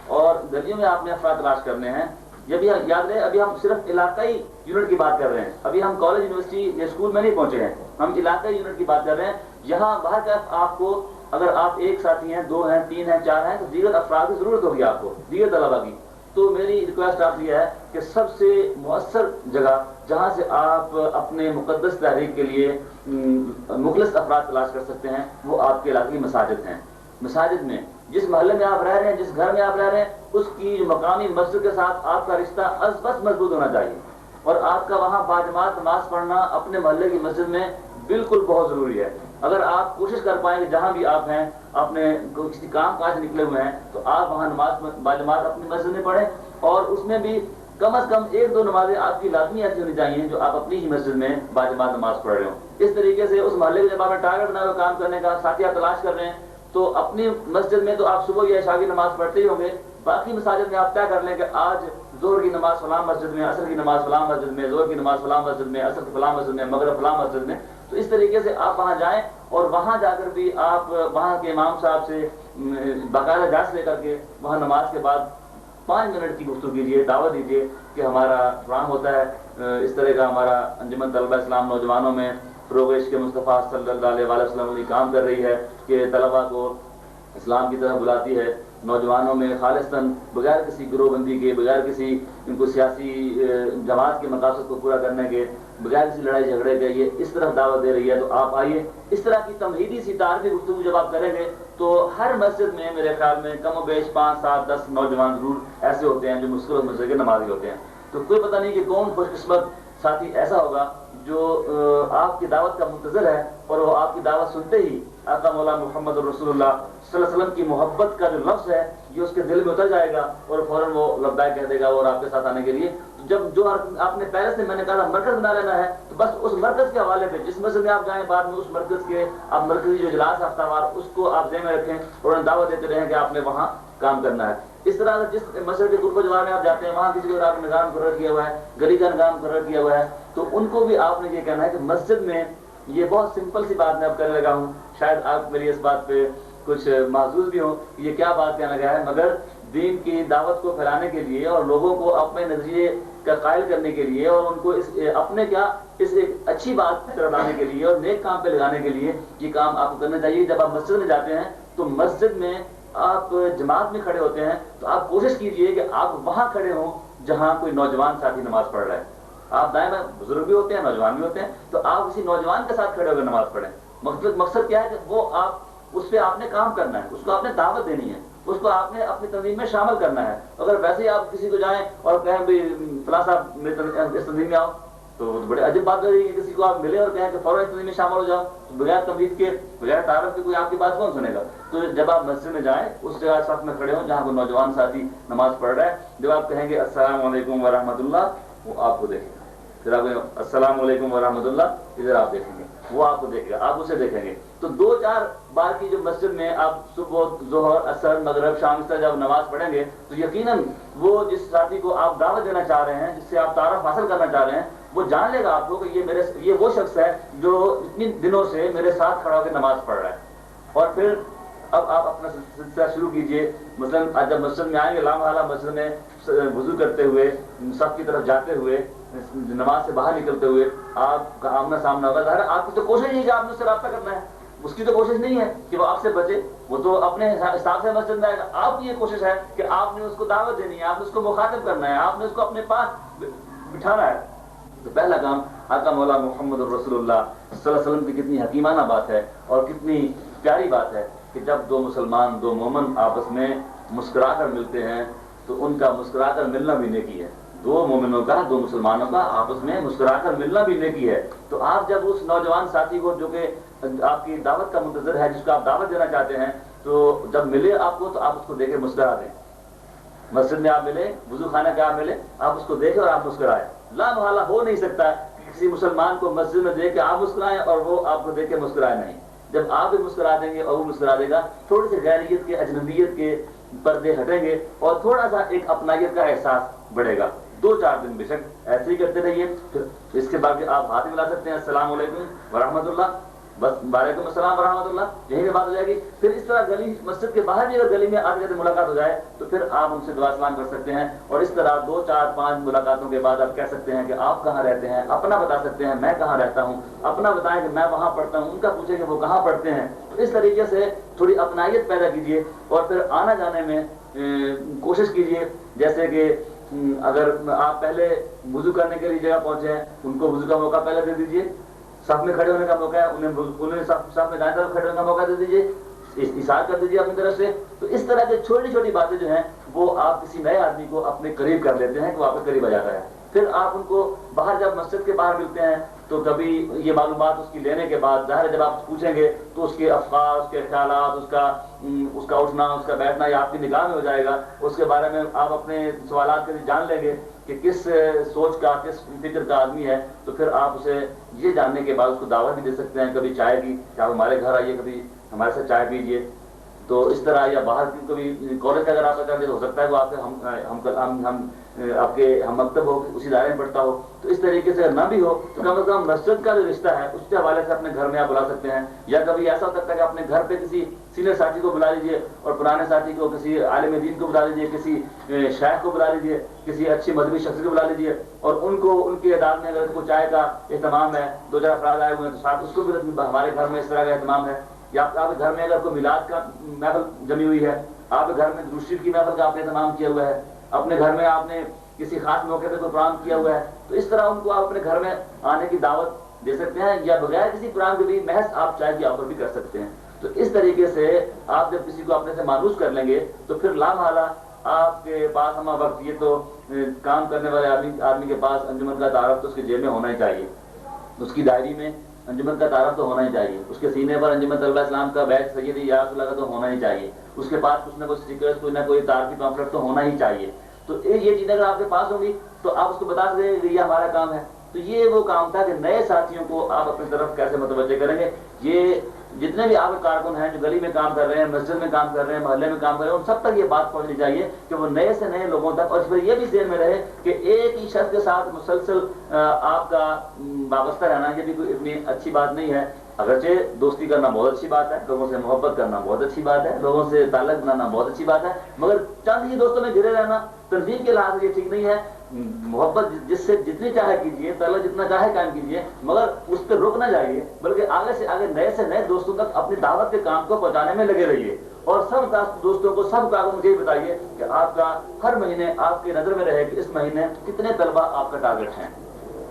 اور گلیوں میں آپ نے افراد تلاش کرنے ہیں، یہ بھی یاد رہے ابھی ہم صرف علاقائی یونٹ کی بات کر رہے ہیں، ابھی ہم کالج یونیورسٹی یا اسکول میں نہیں پہنچے ہیں، ہم علاقائی یونٹ کی بات کر رہے ہیں۔ یہاں باہر کا آپ کو اگر آپ ایک ساتھی ہیں، 2 ہیں، 3 ہیں، 4 ہیں، تو دیگر افراد کی ضرورت ہوگی آپ کو، دیگر طلبا کی۔ تو میری ریکویسٹ آپ یہ ہے کہ سب سے مؤثر جگہ جہاں سے آپ اپنے مقدس تحریک کے لیے مخلص افراد تلاش کر سکتے ہیں وہ آپ کے علاقے کی مساجد ہیں۔ مساجد میں جس محلے میں آپ رہ رہے ہیں، جس گھر میں آپ رہ رہے ہیں، اس کی جو مقامی مسجد کے ساتھ آپ کا رشتہ از بس مضبوط ہونا چاہیے، اور آپ کا وہاں باجماعت نماز پڑھنا اپنے محلے کی مسجد میں بالکل بہت ضروری ہے۔ اگر آپ کوشش کر پائیں کہ جہاں بھی آپ ہیں، آپ نے کسی کام کاج نکلے ہوئے ہیں، تو آپ وہاں نماز باجماعت اپنی مسجد میں پڑھیں، اور اس میں بھی کم از کم 1-2 نمازیں آپ کی لازمی ایسی ہونی چاہیے جو آپ اپنی ہی مسجد میں باجماعت نماز پڑھ رہے ہوں۔ اس طریقے سے اس محلے میں جب آپ نے ٹارگٹ بنا ہوا کام کرنے کا، ساتھی آپ تلاش کر رہے ہیں، تو اپنی مسجد میں تو آپ صبح یا عشاء کی نماز پڑھتے ہی ہوں گے، باقی مساجد میں آپ طے کر لیں کہ آج ظہر کی نماز فلاں مسجد میں، عصر کی نماز فلاں مسجد میں، ظہر کی نماز فلاں مسجد میں، عصر کی فلاں مسجد میں، مغرب فلاں مسجد میں۔ تو اس طریقے سے آپ وہاں جائیں، اور وہاں جا کر بھی آپ وہاں کے امام صاحب سے باقاعدہ اجازت لے کر کے وہاں نماز کے بعد 5 منٹ کی گفتگو کیجیے، دعوت دیجیے کہ ہمارا پروگرام ہوتا ہے اس طرح کا، ہمارا انجمن طلبہ اسلام نوجوانوں میں فروغ عشق مصطفیٰ صلی اللہ علیہ وسلم علیہ کام کر رہی ہے کہ طلبہ کو اسلام کی طرف بلاتی ہے، نوجوانوں میں خالصتاً بغیر کسی گروہ بندی کے، بغیر کسی ان کو سیاسی جماعت کے مقاصد کو پورا کرنے کے، بغیر کسی لڑائی جھگڑے کے، یہ اس طرف دعوت دے رہی ہے۔ تو آپ آئیے، اس طرح کی تمہیدی سی تعارفی گفتگو جب آپ کریں گے تو ہر مسجد میں میرے خیال میں کم و بیش 5 7 10 نوجوان ضرور ایسے ہوتے ہیں جو مشکل مسجد کے نمازی ہوتے ہیں۔ تو کوئی پتہ نہیں کہ کون خوش قسمت ساتھی ایسا ہوگا جو آپ کی دعوت کا منتظر ہے، اور وہ آپ کی دعوت سنتے ہی آقا مولا محمد رسول اللہ صلی اللہ علیہ وسلم کی محبت کا جو لفظ ہے یہ اس کے دل میں اتر جائے گا، اور فوراً وہ لبیک کہہ دے گا اور آپ کے ساتھ آنے کے لیے۔ جب جو آپ نے پہلے سے میں نے کہا مرکز بنا لینا ہے، تو بس اس مرکز کے حوالے پہ جس مسجد میں آپ جائیں بعد میں اس مرکز کے آپ مرکزی جو اجلاس ہفتہ وار اس کو آپ ذہن میں رکھیں، اور دعوت دیتے رہیں کہ آپ نے وہاں کام کرنا ہے۔ اس طرح سے جس مسجد کے قرب و جوار میں آپ جاتے ہیں وہاں کسی کو آپ نے نظام مقرر کیا ہوا ہے، گلی کا نظام مقرر کیا ہوا ہے، تو ان کو بھی آپ نے یہ کہنا ہے کہ مسجد میں یہ بہت سمپل سی بات میں اب کرنے لگا ہوں، شاید آپ میری اس بات پہ کچھ محظوظ بھی ہوں کہ یہ کیا بات کہنے لگا ہے، مگر دین کی دعوت کو پھیلانے کے لیے اور لوگوں کو اپنے نظریے کا قائل کرنے کے لیے اور ان کو اپنے اس ایک اچھی بات طرف لانے کے لیے اور نیک کام پہ لگانے کے لیے یہ کام آپ کو کرنا چاہیے۔ جب آپ مسجد میں جاتے ہیں تو مسجد میں آپ جماعت میں کھڑے ہوتے ہیں تو آپ کوشش کیجئے کہ آپ وہاں کھڑے ہوں جہاں کوئی نوجوان ساتھی نماز پڑھ رہا ہے۔ آپ دائیں بائیں بزرگ بھی ہوتے ہیں، نوجوان بھی ہوتے ہیں، تو آپ کسی نوجوان کے ساتھ کھڑے ہو کر نماز پڑھیں۔ مقصد کیا ہے کہ وہ آپ اس پہ آپ نے کام کرنا ہے، اس کو آپ نے دعوت دینی ہے، اس کو آپ نے اپنی تنظیم میں شامل کرنا ہے۔ اگر ویسے ہی آپ کسی کو جائیں اور کہیں بھی فلاں صاحب میری اس تنظیم میں آؤ، تو بڑے عجیب بات ہو رہی ہے کہ کسی کو آپ ملے اور کہیں کہ فوراً اس تنظیم میں شامل ہو جاؤ، بغیر تمہید کے، بغیر تعارف کے کوئی آپ کی بات کون سنے گا؟ تو جب آپ مسجد میں جائیں اس جگہ صف میں کھڑے ہوں جہاں کوئی نوجوان ساتھی نماز پڑھ رہا ہے، جب آپ کہیں گے السلام علیکم ورحمۃ اللہ، وہ آپ کو دیکھے گا۔ پھر آپ کہیں السلام علیکم ورحمۃ اللہ، ادھر آپ دیکھیں گے، وہ آپ کو دیکھے گا، آپ اسے دیکھیں گے۔ تو 2-4 بار کی جو مسجد میں آپ صبح ظہر عصر مغرب شام اس طرح جب نماز پڑھیں گے تو یقیناً وہ جس ساتھی کو آپ دعوت دینا چاہ رہے ہیں، جس سے آپ تعارف حاصل کرنا چاہ رہے ہیں، وہ جان لے گا آپ کو کہ یہ وہ شخص ہے جو اتنی دنوں سے میرے ساتھ کھڑا ہو کے نماز پڑھ رہا ہے۔ اور پھر اب آپ اپنا سلسلہ شروع کیجئے۔ مثلاً آج جب مسجد میں آئیں گے لامحالہ مسجد میں وضو کرتے ہوئے، صف کی طرف جاتے ہوئے، نماز سے باہر نکلتے ہوئے آپ کا آمنا سامنا ہوگا، ظاہر آپ کی تو کوشش نہیں ہے کہ آپ نے اس سے رابطہ کرنا ہے، اس کی تو کوشش نہیں ہے کہ وہ آپ سے بچے، وہ تو اپنے حساب سے مسجد میں آئے گا۔ آپ کی یہ کوشش ہے کہ آپ نے اس کو دعوت دینی ہے، آپ نے اس کو مخاطب کرنا ہے، آپ نے اس کو اپنے پاس بٹھانا ہے۔ تو پہلا کام آقا مولا محمد رسول اللہ صلی اللہ علیہ وسلم کی کتنی حکیمانہ بات ہے اور کتنی پیاری بات ہے کہ جب 2 مسلمان 2 مومن آپس میں مسکرا کر ملتے ہیں تو ان کا مسکرا کر ملنا بھی نیکی ہے۔ 2 مومنوں کا 2 مسلمانوں کا آپس میں مسکرا کر ملنا بھی نیکی ہے۔ تو آپ جب اس نوجوان ساتھی کو جو کہ آپ کی دعوت کا منتظر ہے، جس کو آپ دعوت دینا چاہتے ہیں، تو جب ملے آپ کو تو آپ اس کو دیکھ کے مسکرا دیں۔ مسجد میں آپ ملے، وضو خانہ کے آپ ملے، آپ اس کو دیکھیں اور آپ مسکرائیں۔ لا محالہ ہو نہیں سکتا کہ کسی مسلمان کو مسجد میں دیکھ کے آپ مسکرائیں اور وہ آپ کو دیکھ کے مسکرائے نہیں. جب آپ بھی مسکرا دیں گے اور وہ مسکرا دے گا، تھوڑی سی غیریت کے، اجنبیت کے پردے ہٹیں گے اور تھوڑا سا ایک اپنائیت کا احساس بڑھے گا. 2-4 دن بے شک ایسے ہی کرتے رہیے. پھر اس کے بعد آپ ہاتھ ملا سکتے ہیں، السلام علیکم ورحمۃ اللہ، بس وعلیکم السلام ورحمۃ اللہ، یہی پہ بات ہو جائے گی. پھر اس طرح گلی، مسجد کے باہر بھی اگر گلی میں آتے جاتے ملاقات ہو جائے تو پھر آپ ان سے دعا سلام کر سکتے ہیں. اور اس طرح 2-4-5 ملاقاتوں کے بعد آپ کہہ سکتے ہیں کہ آپ کہاں رہتے ہیں، اپنا بتا سکتے ہیں میں کہاں رہتا ہوں، اپنا بتائیں کہ میں وہاں پڑھتا ہوں، ان کا پوچھیں کہ وہ کہاں پڑھتے ہیں. تو اس طریقے سے تھوڑی اپنائیت پیدا کیجیے اور پھر آنا جانے میں کوشش کیجیے. جیسے کہ اگر آپ پہلے وضو کرنے کے لیے جگہ پہنچے ہیں، ان کو وضو کا موقع پہلے دے دیجیے. صف میں کھڑے ہونے کا موقع ہے، انہیں صف میں دائیں طرف کھڑے ہونے کا موقع دے دیجیے، اشارہ کر دیجیے اپنی طرف سے. تو اس طرح کی چھوٹی چھوٹی باتیں جو ہیں وہ آپ کسی نئے آدمی کو اپنے قریب کر لیتے ہیں کہ وہ آپ کے قریب آ جاتا ہے. پھر آپ ان کو باہر جب مسجد کے باہر ملتے ہیں تو کبھی یہ معلومات اس کی لینے کے بعد ظاہر ہے جب آپ پوچھیں گے تو اس کے افکار، اس کے خیالات، اس کا اٹھنا، اس کا بیٹھنا یہ آپ کی نگاہ میں ہو جائے گا. اس کے بارے میں آپ اپنے سوالات کے لیے جان لیں گے کہ کس سوچ کا، کس فکر کا آدمی ہے. تو پھر آپ اسے یہ جاننے کے بعد اس کو دعوت بھی دے سکتے ہیں، کبھی چائے کی کہ آپ ہمارے گھر آئیے، کبھی ہمارے ساتھ چائے پیجیے. تو اس طرح یا باہر کی کبھی کالج کا اگر آپ کا چاہتے ہو سکتا ہے وہ آپ کے آپ کے ہم مکتب ہو، اسی دائرے میں پڑھتا ہو. تو اس طریقے سے اگر نہ بھی ہو تو کم از کم مسجد کا جو رشتہ ہے اس کے حوالے سے اپنے گھر میں آپ بلا سکتے ہیں. یا کبھی ایسا ہو سکتا ہے کہ اپنے گھر پہ کسی سینئر ساتھی کو بلا لیجیے اور پرانے ساتھی کو، کسی عالم دین کو بلا لیجیے، کسی شیخ کو بلا لیجیے، کسی اچھی مذہبی شخص کو بلا لیجیے اور ان کو ان کی اعداد میں اگر کو چائے کا اہتمام ہے، 2-4 افراد آئے ہوئے ہیں تو ساتھ اس کو بھی ہمارے گھر میں اس طرح کا اہتمام ہے. یا آپ کے گھر میں اگر کوئی میلاد کا محفل جمی ہوئی ہے، آپ کے گھر میں درود شریف کی محفل کا آپ نے اہتمام کیا ہوا ہے، اپنے گھر میں آپ نے کسی خاص موقع پہ کوئی پروگرام کیا ہوا ہے، تو اس طرح ان کو آپ اپنے گھر میں آنے کی دعوت دے سکتے ہیں. یا بغیر کسی پروگرام کے بھی محض آپ چائے کی آفر بھی کر سکتے ہیں. تو اس طریقے سے آپ جب کسی کو اپنے سے مانوس کر لیں گے تو پھر لامحالہ آپ کے پاس ہمہ وقت یہ تو کام کرنے والے آدمی کے پاس انجمن کا تعارف تو اس کی جیب میں ہونا ہی چاہیے، اس کی ڈائری میں انجمن کا تعارف تو ہونا ہی چاہیے، اس کے سینے پر انجمن طلبہ اسلام کا بیچ سیدی یا رسول اللہ کا تو ہونا ہی چاہیے، اس کے پاس کچھ نہ کچھ اسٹیکرز، کوئی نہ کوئی تعارفی پامفلٹ تو ہونا ہی چاہیے. تو یہ چیزیں اگر آپ کے پاس ہوں گی تو آپ اس کو بتا سکیں کہ یہ ہمارا کام ہے. تو یہ وہ کام تھا کہ نئے ساتھیوں کو آپ اپنی طرف کیسے متوجہ کریں گے. یہ جتنے بھی آپ کے کارکن ہیں جو گلی میں کام کر رہے ہیں، مسجد میں کام کر رہے ہیں، محلے میں کام کر رہے ہیں، ان سب تک یہ بات پہنچنی چاہیے کہ وہ نئے سے نئے لوگوں تک، اور پھر یہ بھی ذہن میں رہے کہ ایک ہی شخص کے ساتھ مسلسل آپ کا وابستہ رہنا یہ بھی کوئی اتنی اچھی بات نہیں ہے. اگرچہ دوستی کرنا بہت اچھی بات ہے، لوگوں سے محبت کرنا بہت اچھی بات ہے، لوگوں سے تعلق بنانا بہت اچھی بات ہے، مگر چند ہی دوستوں میں گھرے رہنا تنظیم کے لحاظ سے یہ ٹھیک نہیں ہے. محبت جس سے جتنی چاہے کیجیے، تعلق جتنا چاہے قائم کیجیے، مگر اس پہ رک نہ جائیے، بلکہ آگے سے آگے نئے سے نئے دوستوں تک اپنی دعوت کے کام کو پہنچانے میں لگے رہیے. اور سب دوستوں کو، سب کا مجھے یہ بتائیے کہ آپ کا ہر مہینے آپ کی نظر میں رہے کہ اس مہینے کتنے طلبہ آپ کا ٹارگٹ ہیں،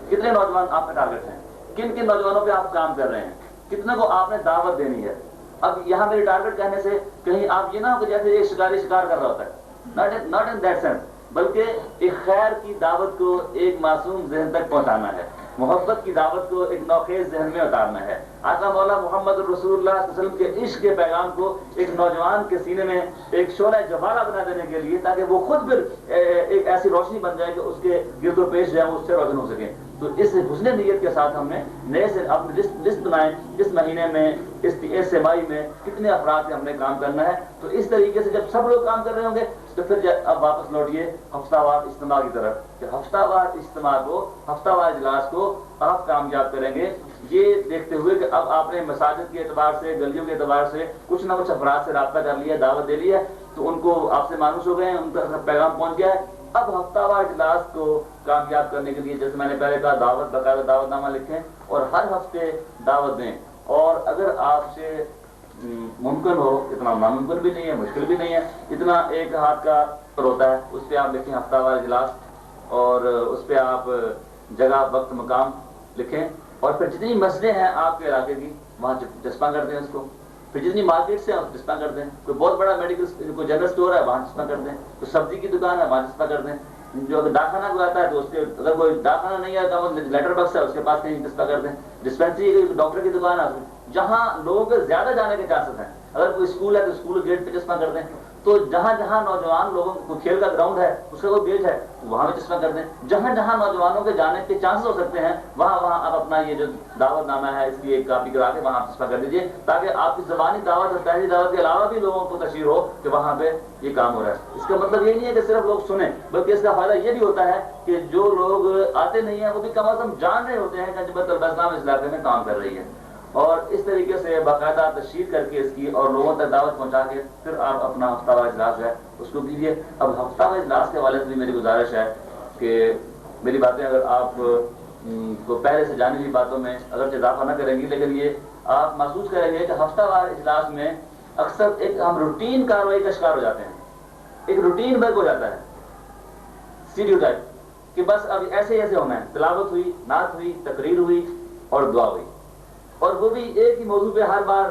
کتنے نوجوان آپ کا ٹارگٹ ہیں، کن کن نوجوانوں پہ آپ کام کر رہے ہیں، کتنے کو آپ نے دعوت دینی ہے. اب یہاں میرے ٹارگٹ کہنے سے کہیں آپ یہ نہ ہو کہ جیسے ایک شکاری شکار کر رہا ہوتا ہے، ناٹ ان دیٹ سینس، بلکہ ایک خیر کی دعوت کو ایک معصوم ذہن تک پہنچانا ہے، محبت کی دعوت کو ایک نوخیز ذہن میں اتارنا ہے. آقا مولا محمد رسول اللہ صلی اللہ علیہ وسلم کے عشق کے پیغام کو ایک نوجوان کے سینے میں ایک شعلہ جوالہ بنا دینے کے لیے، تاکہ وہ خود پھر ایک ایسی روشنی بن جائے کہ اس کے گرد و پیش جو ہے اس سے روشن ہو سکیں. تو اس حسن نیت کے ساتھ ہم نے نئے سے اپنی لسٹ بنائیں اس مہینے میں، اس سمائی میں کتنے افراد سے ہم نے کام کرنا ہے. تو اس طریقے سے جب سب لوگ کام کر رہے ہوں گے تو پھر اب واپس لوٹیے ہفتہ وار اجتماع کی طرف، کہ ہفتہ وار اجتماع کو، ہفتہ وار اجلاس کو آپ کامیاب کریں گے. یہ دیکھتے ہوئے کہ اب آپ نے مساجد کے اعتبار سے، گلیوں کے اعتبار سے کچھ نہ کچھ افراد سے رابطہ کر لیا، دعوت دے لی ہے، تو ان کو آپ سے مانوس ہو گئے ہیں، ان کا پیغام پہنچ گیا ہے. اب ہفتہ وار اجلاس کو کامیاب کرنے کے لیے جیسے میں نے پہلے کہا، دعوت باقاعدہ دعوت نامہ لکھیں اور ہر ہفتے دعوت دیں. اور اگر آپ سے ممکن ہو، اتنا ناممکن بھی نہیں ہے، مشکل بھی نہیں ہے، اتنا ایک ہاتھ کا ہوتا ہے، اس پہ آپ لکھیں ہفتہ وار اجلاس، اور اس پہ آپ جگہ، وقت، مقام لکھیں، اور پھر جتنی مسجدیں ہیں آپ کے علاقے کی وہاں چسپاں کر دیں اس کو. پھر جتنی مارکیٹ سے آپ چسپاں کر دیں، کوئی بہت بڑا میڈیکل کوئی جنرل اسٹور ہے وہاں چسپاں کر دیں، کوئی سبزی کی دکان ہے وہاں چسپاں کر دیں، جو اگر ڈاکخانہ کو آتا ہے تو اس کے، اگر کوئی ڈاکخانہ نہیں آتا وہ لیٹر باکس ہے اس کے پاس کہیں چسپاں کر دیں، ڈسپینسری ڈاکٹر کی دکان ہے جہاں لوگوں کے زیادہ جانے کے چانسز ہیں، اگر کوئی اسکول ہے تو اسکول گیٹ پہ چسپاں کر دیں. تو جہاں جہاں نوجوان لوگوں کو کھیل کا گراؤنڈ ہے، اس کا کوئی بیچ ہے، وہاں بھی چشمہ کر دیں. جہاں جہاں نوجوانوں کے جانے کے چانسز ہو سکتے ہیں وہاں وہاں آپ اپنا یہ جو دعوت نامہ ہے اس کی ایک کاپی کرا کے وہاں چشمہ کر دیجیے، تاکہ آپ کی زبانی دعوت اور تحریری دعوت کے علاوہ بھی لوگوں کو تشہیر ہو کہ وہاں پہ یہ کام ہو رہا ہے. اس کا مطلب یہ نہیں ہے کہ صرف لوگ سنیں، بلکہ اس کا فائدہ یہ بھی ہوتا ہے کہ جو لوگ آتے نہیں ہیں وہ بھی کم از کم جان رہے ہوتے ہیں کہ انجمن طلبہ اسلام اس علاقے میں کام کر رہی ہے. اور اس طریقے سے باقاعدہ تشہیر کر کے اس کی اور لوگوں تک دعوت پہنچا کے پھر آپ اپنا ہفتہ وار اجلاس ہے اس کو کیجیے. اب ہفتہ وار اجلاس کے حوالے سے بھی میری گزارش ہے کہ میری باتیں اگر آپ کو پہلے سے جانی ہوئی باتوں میں اگرچہ اضافہ نہ کریں گی، لیکن یہ آپ محسوس کریں گے کہ ہفتہ وار اجلاس میں اکثر ایک ہم روٹین کارروائی کا شکار ہو جاتے ہیں. ایک روٹین ورک ہو جاتا ہے، اسٹیریوٹائپ، کہ بس اب ایسے ایسے ہونا ہے. تلاوت ہوئی، نعت ہوئی، تقریر ہوئی اور دعا ہوئی، اور وہ بھی ایک ہی موضوع پہ ہر بار.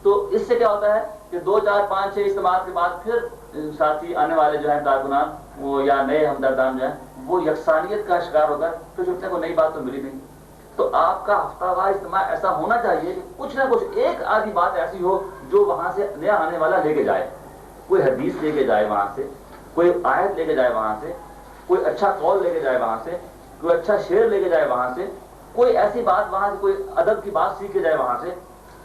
تو اس سے کیا ہوتا ہے کہ 2 4 5 6 اجتماعات کے بعد پھر ساتھی آنے والے جو ہیں کارکنان وہ یا نئے ہمدردان جو ہیں وہ یکسانیت کا شکار ہوتا ہے، پھر سوچتے ہیں کوئی نئی بات تو ملی نہیں. تو آپ کا ہفتہ وار اجتماع ایسا ہونا چاہیے کہ کچھ نہ کچھ ایک آدھی بات ایسی ہو جو وہاں سے نیا آنے والا لے کے جائے. کوئی حدیث لے کے جائے وہاں سے، کوئی آیت لے کے جائے وہاں سے، کوئی اچھا قول لے کے جائے وہاں سے، کوئی اچھا شعر لے کے جائے وہاں سے، کوئی ایسی بات وہاں سے، کوئی ادب کی بات سیکھ کے جائے وہاں سے،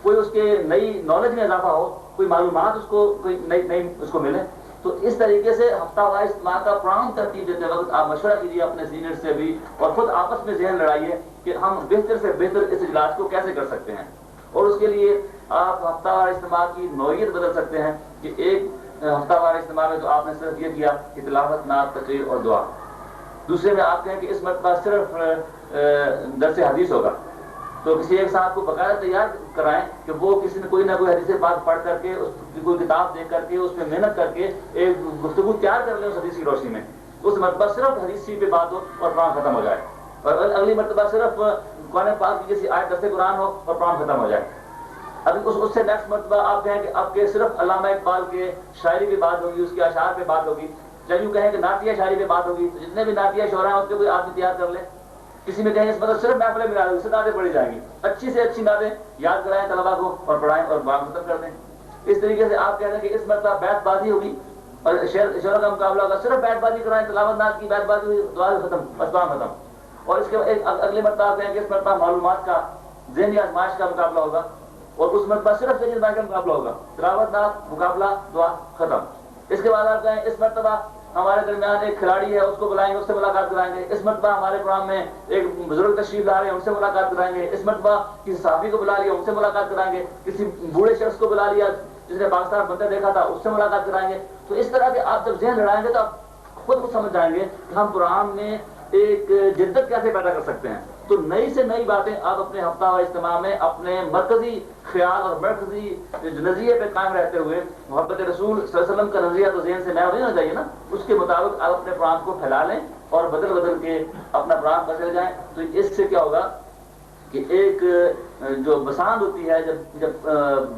کوئی اس کے نئی نالج میں اضافہ ہو، کوئی معلومات اس کو کوئی نئی اس کو ملے. تو اس طریقے سے ہفتہ وار اجتماع کا پرام ترتیب دیتے وقت آپ مشورہ کیجیے اپنے سینئر سے بھی، اور خود آپس میں ذہن لڑائیے کہ ہم بہتر سے بہتر اس اجلاس کو کیسے کر سکتے ہیں. اور اس کے لیے آپ ہفتہ وار اجتماع کی نوعیت بدل سکتے ہیں کہ ایک ہفتہ وار اجتماع میں تو آپ نے صرف یہ کیا کہ تلاوت، نعت، تقریر اور دعا. دوسرے میں آپ کہیں کہ اس مرتبہ صرف درس حدیث ہوگا، تو کسی ایک صاحب کو باقاعدہ تیار کرائیں کہ وہ کسی نے کوئی نہ کوئی حدیث بات پڑھ کر کے، اس کی کوئی کتاب دیکھ کر کے، اس پہ محنت کر کے ایک گفتگو تیار کر لیں اس حدیث کی روشنی میں. اس مرتبہ صرف حدیث پہ بات ہو اور قرآن ختم ہو جائے، اور اگلی مرتبہ صرف قرآن پاک کی جیسی آیت درس قرآن ہو اور قرآن ختم ہو جائے. ابھی اس سے نیکسٹ مرتبہ آپ کہیں کہ اب کے صرف علامہ اقبال کے شاعری پہ بات ہوگی، اس کے اشعار پہ بات ہوگی. چاہے یوں کہیں کہ نعتیہ شاعری پہ بات ہوگی، تو جتنے بھی نعتیہ شعراء ہیں اس کے کوئی آدمی تیار کر لے. کسی میں کہیں اس مطلب صرف محفلیں ملا دیں، اس سے نعتیں پڑھی جائیں گی، اچھی سے اچھی نعتیں یاد کرائیں طلبا کو اور پڑھائیں اور بات ختم کر دیں. اس طریقے سے آپ کہہ رہے ہیں کہ اس مرتبہ بیت بازی ہوگی اور شعرا کا مقابلہ ہوگا، صرف بیت بازی کرائیں، تلاوت نعت کی، بیت بازی ہوئی، دعا ختم، بس کام ختم. اور اس کے اگلے مرتبہ آپ کہیں کہ اس مرتبہ معلومات کا، ذہنی آزمائش کا مقابلہ ہوگا، اور اس مرتبہ صرف ذہنی آزمائش کا مقابلہ ہوگا، تلاوت نعت، مقابلہ، دعا ختم. اس کے بعد آپ کہیں اس مرتبہ ہمارے درمیان ایک کھلاڑی ہے، اس کو بلائیں گے، اس سے ملاقات کرائیں گے. اس مرتبہ ہمارے پروگرام میں ایک بزرگ تشریف لا رہے ہیں، ان سے ملاقات کرائیں گے. اس مرتبہ کسی صحافی کو بلا لیا، ان سے ملاقات کرائیں گے. کسی بوڑھے شخص کو بلا لیا جس نے پاکستان بنتے دیکھا تھا، اس سے ملاقات کرائیں گے. تو اس طرح کے آپ جب ذہن لڑائیں گے تو آپ خود کو سمجھ جائیں گے کہ ہم قرآن میں ایک جدت کیسے پیدا کر سکتے ہیں. تو نئی سے نئی باتیں آپ اپنے ہفتہ وار اجتماع میں اپنے مرکزی خیال اور مرکزی نظریے پہ قائم رہتے ہوئے، محبت رسول صلی اللہ علیہ وسلم کا نظریہ تو ذہن سے نیا نہیں ہونا چاہیے نا، اس کے مطابق آپ اپنے پروگرام کو پھیلا لیں اور بدل بدل کے اپنا پروگرام بدل جائیں. تو اس سے کیا ہوگا کہ ایک جو بساند ہوتی ہے، جب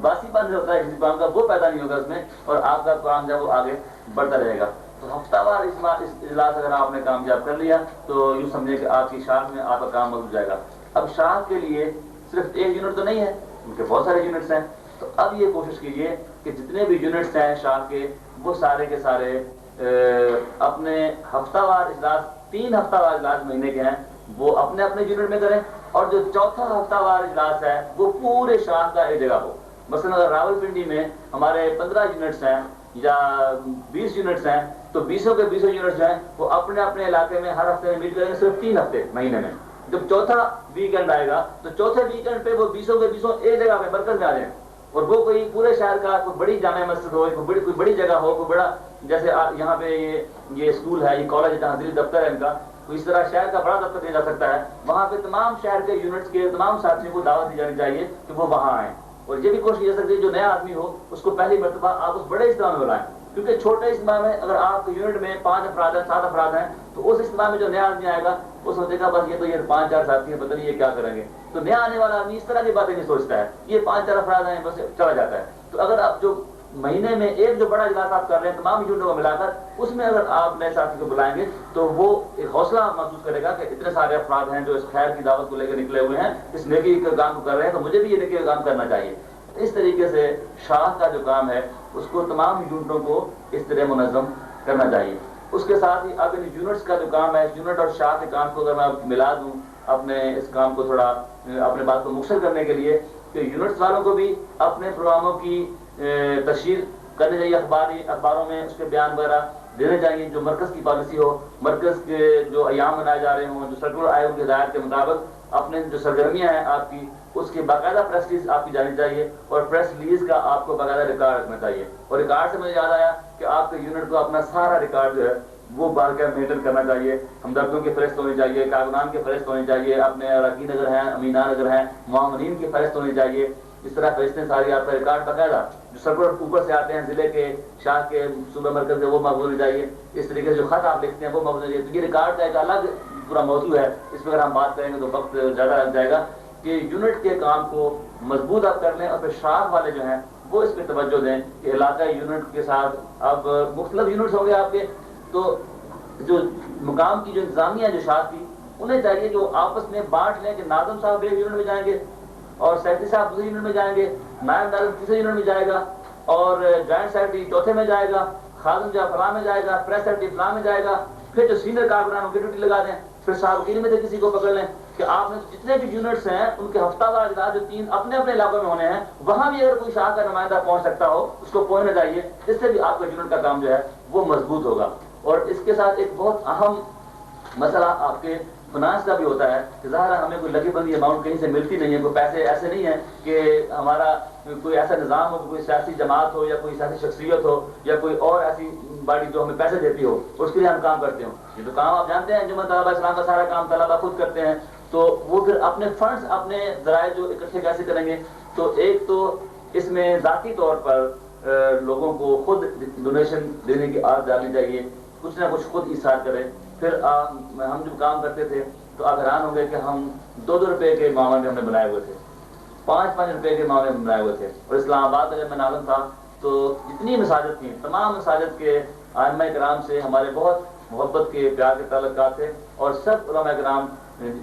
باسی پن ہوتا ہے کسی پروگرام کا، وہ پیدا نہیں ہوگا اس میں، اور آپ کا پروگرام جب وہ آگے بڑھتا رہے گا. تو ہفتہ وار اجلاس اگر آپ نے کامیاب کر لیا تو یوں سمجھیں کہ آپ کی شاخ میں آپ کا کام مضبوط جائے گا. اب شاخ کے لیے صرف ایک یونٹ تو نہیں ہے، ان کے بہت سارے یونٹس ہیں. تو اب یہ کوشش کیجیے کہ جتنے بھی یونٹس ہیں شاخ کے، وہ سارے کے سارے اپنے ہفتہ وار اجلاس، 3 ہفتہ وار اجلاس مہینے کے ہیں، وہ اپنے اپنے یونٹ میں کریں. اور جو چوتھا ہفتہ وار اجلاس ہے وہ پورے شاخ کا ایک جگہ ہو. مثلا اگر راول پنڈی میں ہمارے 15 یونٹس ہیں یا 20 یونٹس ہیں، تو 20 کے 20 یونٹس جو ہیں وہ اپنے اپنے علاقے میں ہر ہفتے میں میٹ کریں گے، صرف 3 ہفتے مہینے میں. جب چوتھا ویکینڈ آئے گا تو چوتھے ویکینڈ پہ وہ 20 کے 20 ایک جگہ پہ مرکز میں آ جائیں، اور وہ کوئی پورے شہر کا کوئی بڑی جامع مسجد ہو، کوئی بڑی جگہ ہو، کوئی بڑا، جیسے یہاں پہ یہ اسکول ہے، یہ کالج ہے جہاں دلی دفتر ہے ان کا، تو اس طرح شہر کا بڑا دفتر دیا جا سکتا ہے. وہاں پہ تمام شہر کے یونٹس کے تمام ساتھیوں کو دعوت دی جانی چاہیے کہ وہ وہاں آئیں. اور یہ بھی کوشش کی جا سکتی ہے جو نیا آدمی ہو اس کو پہلی مرتبہ آپ اس بڑے اجتماع میں بلائیں، کیونکہ چھوٹے اجتماع میں اگر آپ یونٹ میں 5 افراد ہیں، 7 افراد ہیں، تو اس اجتماع میں جو نیا آدمی آئے گا وہ سوچے گا بس یہ تو یہ 5-4 ساتھی ہیں، پتہ نہیں یہ کیا کریں گے. تو نیا آنے والا آدمی اس طرح کی باتیں نہیں سوچتا ہے، یہ 5-4 افراد ہیں بس چلا جاتا ہے. تو اگر آپ جو مہینے میں ایک جو بڑا اجلاس آپ کر رہے ہیں تمام یونٹوں کو ملا کر، اس میں اگر آپ نئے ساتھی کو بلائیں گے تو وہ ایک حوصلہ محسوس کرے گا کہ اتنے سارے افراد ہیں جو اس خیر کی دعوت کو لے کے نکلے ہوئے ہیں، اس نیکی کے کام کو کر رہے ہیں، تو مجھے بھی یہ نیکی کا کام کرنا چاہیے. اس طریقے سے شاہ کا جو کام ہے اس کو تمام یونٹوں کو اس طرح منظم کرنا چاہیے. اس کے ساتھ ہی اب ان یونٹس کا جو کام ہے، یونٹ اور شاہ کے کام کو اگر میں ملا دوں اپنے اس کام کو تھوڑا اپنے بات کو مختصر کرنے کے لیے، کہ یونٹس والوں کو بھی اپنے پروگراموں کی تشہیر کرنی چاہیے، اخباروں میں اس کے بیان وغیرہ دینے چاہیے، جو مرکز کی پالیسی ہو، مرکز کے جو ایام منائے جا رہے ہوں، جو سرکولر آئے ان کی ہدایت کے مطابق اپنے جو سرگرمیاں ہیں آپ کی، اس کی باقاعدہ پریس ریلیز آپ کی جانی چاہیے، اور پریس ریلیز کا آپ کو باقاعدہ ریکارڈ رکھنا چاہیے. اور ریکارڈ سے مجھے یاد آیا کہ آپ کے یونٹ کو اپنا سارا ریکارڈ جو ہے وہ باقاعدہ مینٹین کرنا چاہیے. ہمدردوں کی فہرست ہونی چاہیے، کارکنان کی فہرست ہونی چاہیے، اپنے اراکین اگر ہیں، امینان اگر ہیں، معاونین کی فہرست ہونی چاہیے. اس طرح فہرستیں ساری آپ کا ریکارڈ باقاعدہ جو سرکولر اوپر سے آتے ہیں ضلع کے، شاہ کے، صوبہ مرکز سے، وہ محفوظ ہونی چاہیے. اس طریقے سے جو خط آپ لکھتے ہیں وہ محفوظ ہونی چاہیے. تو یہ ریکارڈ کا ایک الگ پورا موضوع ہے، اس میں اگر ہم بات کریں گے تو وقت زیادہ لگ جائے گا. کہ یونٹ کے کام کو مضبوط آپ کر لیں، اور پھر شاہ والے جو ہیں وہ اس پہ توجہ دیں کہ علاقائی یونٹ کے ساتھ اب مختلف یونٹس ہوں گے آپ کے، تو جو مقام کی جو انتظامیہ جو شاہ کی، انہیں چاہیے کہ وہ آپس میں بانٹ لیں کہ ناظم صاحب ایک یونٹ میں جائیں گے، اور سیکرٹری صاحب دوسرے یونٹ میں جائیں گے، نائب ناظم تیسرے یونٹ میں جائے گا، اور جوائنٹ سیکرٹری چوتھے میں جائے گا، خادم جو فلاں میں جائے گا، پریس سیکرٹری فلاں میں جائے گا. پھر جو سینئر کارکنان ان کی ڈیوٹی لگا دیں. پھر صاحب وکیل میں سے کسی کو پکڑ لیں کہ آپ نے جتنے بھی یونٹس ہیں ان کے ہفتہ وار اجلاس جو 3 اپنے اپنے علاقوں میں ہونے ہیں، وہاں بھی اگر کوئی شاہ کا نمائندہ پہنچ سکتا ہو اس کو پہنچنا چاہیے. اس سے بھی آپ کا یونٹ کا کام جو ہے وہ مضبوط ہوگا. اور اس کے ساتھ ایک بہت اہم مسئلہ آپ کے فنانس کا بھی ہوتا ہے کہ ظاہر ہے ہمیں کوئی لگی بندی اماؤنٹ کہیں سے ملتی نہیں ہے. کوئی پیسے ایسے نہیں ہیں کہ ہمارا کوئی ایسا نظام ہو، کوئی سیاسی جماعت ہو یا کوئی سیاسی شخصیت ہو یا کوئی اور ایسی باڈی جو ہمیں پیسے دیتی ہو اس کے لیے ہم کام کرتے ہوں. یہ تو کام آپ جانتے ہیں، انجمن طلبہ اسلام کا سارا کام طلبہ خود کرتے ہیں. تو وہ پھر اپنے فنڈز، اپنے ذرائع جو اکٹھے کیسے کریں گے؟ تو ایک تو اس میں ذاتی طور پر لوگوں کو خود ڈونیشن دینے کی عادت ڈالنی چاہیے، کچھ نہ کچھ خود ایثار کریں. پھر ہم جب کام کرتے تھے تو آپ حیران ہوں گے کہ ہم 2-2 روپے کے معاملے ہم نے بنائے ہوئے تھے، 5-5 روپے کے معاملے میں بنائے ہوئے تھے. اور اسلام آباد میں جب میں ناظم تھا تو جتنی مساجد تھیں، تمام مساجد کے ائمہ کرام سے ہمارے بہت محبت کے، پیار کے تعلقات تھے. اور سب علماء کرام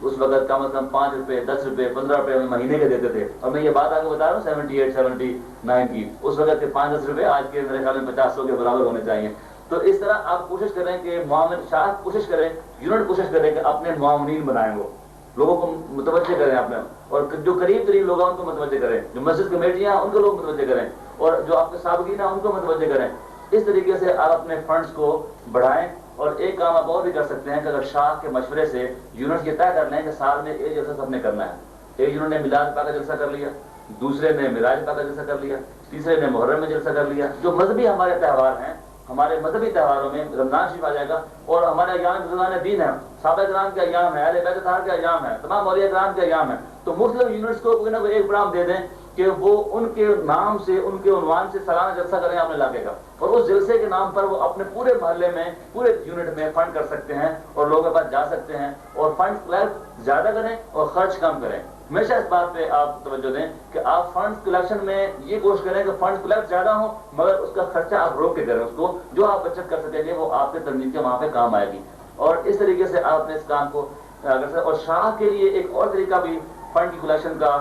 اس وقت کم از کم 5 روپے، 10 روپے، 15 روپے مہینے کے دیتے تھے. اور میں یہ بات آپ کو بتا رہا ہوں 78 79 کی، اس وقت کے 5-10 روپے آج کے میرے خیال میں 50-100 کے برابر ہونے چاہیے. تو اس طرح آپ کوشش کریں کہ معاون شاہ کوشش کریں، یونٹ کوشش کریں کہ اپنے معاونین بنائیں، وہ لوگوں کو متوجہ کریں اپنے، اور جو قریب ترین لوگ ہیں ان کو متوجہ کریں، جو مسجد کمیٹیاں ہیں ان کو لوگ متوجہ کریں، اور جو آپ کے سابقین ہیں ان کو متوجہ کریں. اس طریقے سے آپ اپنے فنڈز کو بڑھائیں. اور ایک کام آپ اور بھی کر سکتے ہیں کہ اگر شاہ کے مشورے سے یونٹ یہ طے کر لیں کہ سال میں ایک جلسہ سب نے کرنا ہے. ایک یونٹ نے میلاد پاک کا جلسہ کر لیا، دوسرے نے معراج پاک کا جلسہ کر لیا، تیسرے نے محرم میں جلسہ کر لیا. جو مذہبی ہمارے تہوار ہیں، ہمارے مذہبی تہواروں میں رمضان شریف آ جائے گا، اور ہمارے ایام بزرگان دین ہیں، صحابہ کرام کے ایام ہیں، اہل بیت اطہار کے ایام ہیں، تمام اولیاء کرام کے ایام ہیں. تو مختلف یونٹس کو کوئی نہ کوئی ایک پروگرام دے دیں کہ وہ ان کے نام سے، ان کے عنوان سے سالانہ جلسہ کریں اپنے علاقے کا، اور اس جلسے کے نام پر وہ اپنے پورے محلے میں، پورے یونٹ میں فنڈ کر سکتے ہیں اور لوگوں کے پاس جا سکتے ہیں، اور فنڈ کلیکٹ زیادہ کریں اور خرچ کم کریں. ہمیشہ اس بات پہ آپ توجہ دیں کہ آپ فنڈ کلیکشن میں یہ کوشش کریں کہ فنڈ کلیکٹ زیادہ ہوں، مگر اس کا خرچہ آپ روک کے کریں. اس کو جو آپ بچت کر سکیں گے وہ آپ کے تنظیم کے وہاں پہ کام آئے گی. اور اس طریقے سے آپ نے اس کام کو اور شاہ کے لیے ایک اور طریقہ بھی فنڈ کی کلیکشن کا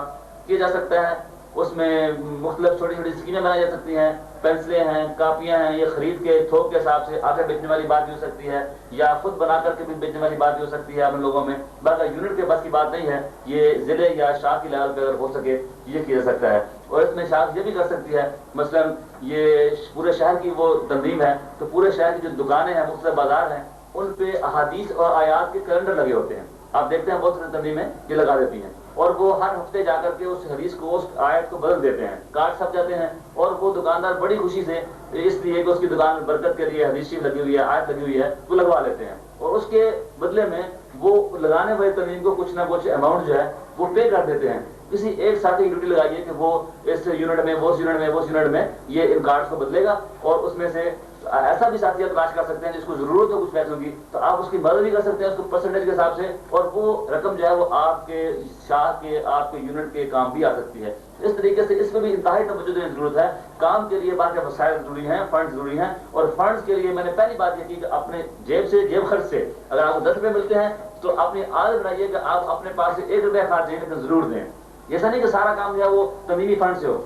کیا جا سکتا ہے. اس میں مختلف چھوٹی چھوٹی اسکیمیں بنائی جا سکتی ہیں. پینسلیں ہیں، کاپیاں ہیں، یہ خرید کے تھوک کے حساب سے آگے بیچنے والی بات بھی ہو سکتی ہے، یا خود بنا کر کے بھی بیچنے والی بات بھی ہو سکتی ہے اپنے لوگوں میں. باقی یونٹ کے بس کی بات نہیں ہے، یہ ضلع یا شاہ کی لیول پہ اگر ہو سکے یہ کیا جا سکتا ہے. اور اس میں شاہ یہ بھی کر سکتی ہے، مثلا یہ پورے شہر کی وہ تنظیم ہے تو پورے شہر کی جو دکانیں ہیں، مختلف بازار ہیں، ان پہ احادیث اور آیات کے کیلنڈر لگے ہوتے ہیں. آپ دیکھتے ہیں بہت ساری تنظیمیں یہ لگا دیتی ہیں، اور وہ ہر ہفتے جا کر کے اس حدیث کو، اس آیت کو بدل دیتے ہیں، کارڈ چھپ جاتے ہیں. اور وہ دکاندار بڑی خوشی سے، اس لیے کہ اس کی دکان میں برکت کے لیے حدیث شریف لگی ہوئی ہے، آیت لگی ہوئی ہے، وہ لگوا لیتے ہیں. اور اس کے بدلے میں وہ لگانے والے تنظیم کو کچھ نہ کچھ اماؤنٹ جو ہے وہ پے کر دیتے ہیں. کسی ایک ساتھی کی ڈیوٹی لگائیے کہ وہ اس یونٹ میں، وہ یونٹ میں، وہ یونٹ میں یہ ان کارڈز کو بدلے گا. اور اس میں سے ایسا بھی ساتھی آپ تلاش کر سکتے ہیں جس کو ضرورت ہو کچھ پیسوں کی، تو آپ اس کی مدد بھی کر سکتے ہیں اس کو پرسنٹیج کے حساب سے، اور وہ رقم جو ہے وہ آپ کے شاہ کے، آپ کے یونٹ کے کام بھی آ سکتی ہے. اس طریقے سے اس میں بھی انتہائی توجہ دینے کی ضرورت ہے. کام کے لیے باقی وسائل ضروری ہیں، فنڈ ضروری ہیں. اور فنڈز کے لیے میں نے پہلی بات یہ کی کہ اپنے جیب سے، جیب خرچ سے اگر آپ کو 10 روپے ملتے ہیں تو اپنی عادت بنائیے کہ آپ اپنے پاس سے 1 روپیہ خرچ دیں لیکن ضرور دیں. ایسا نہیں کہ سارا کام جو ہے وہ تنظیمی فنڈ سے ہو.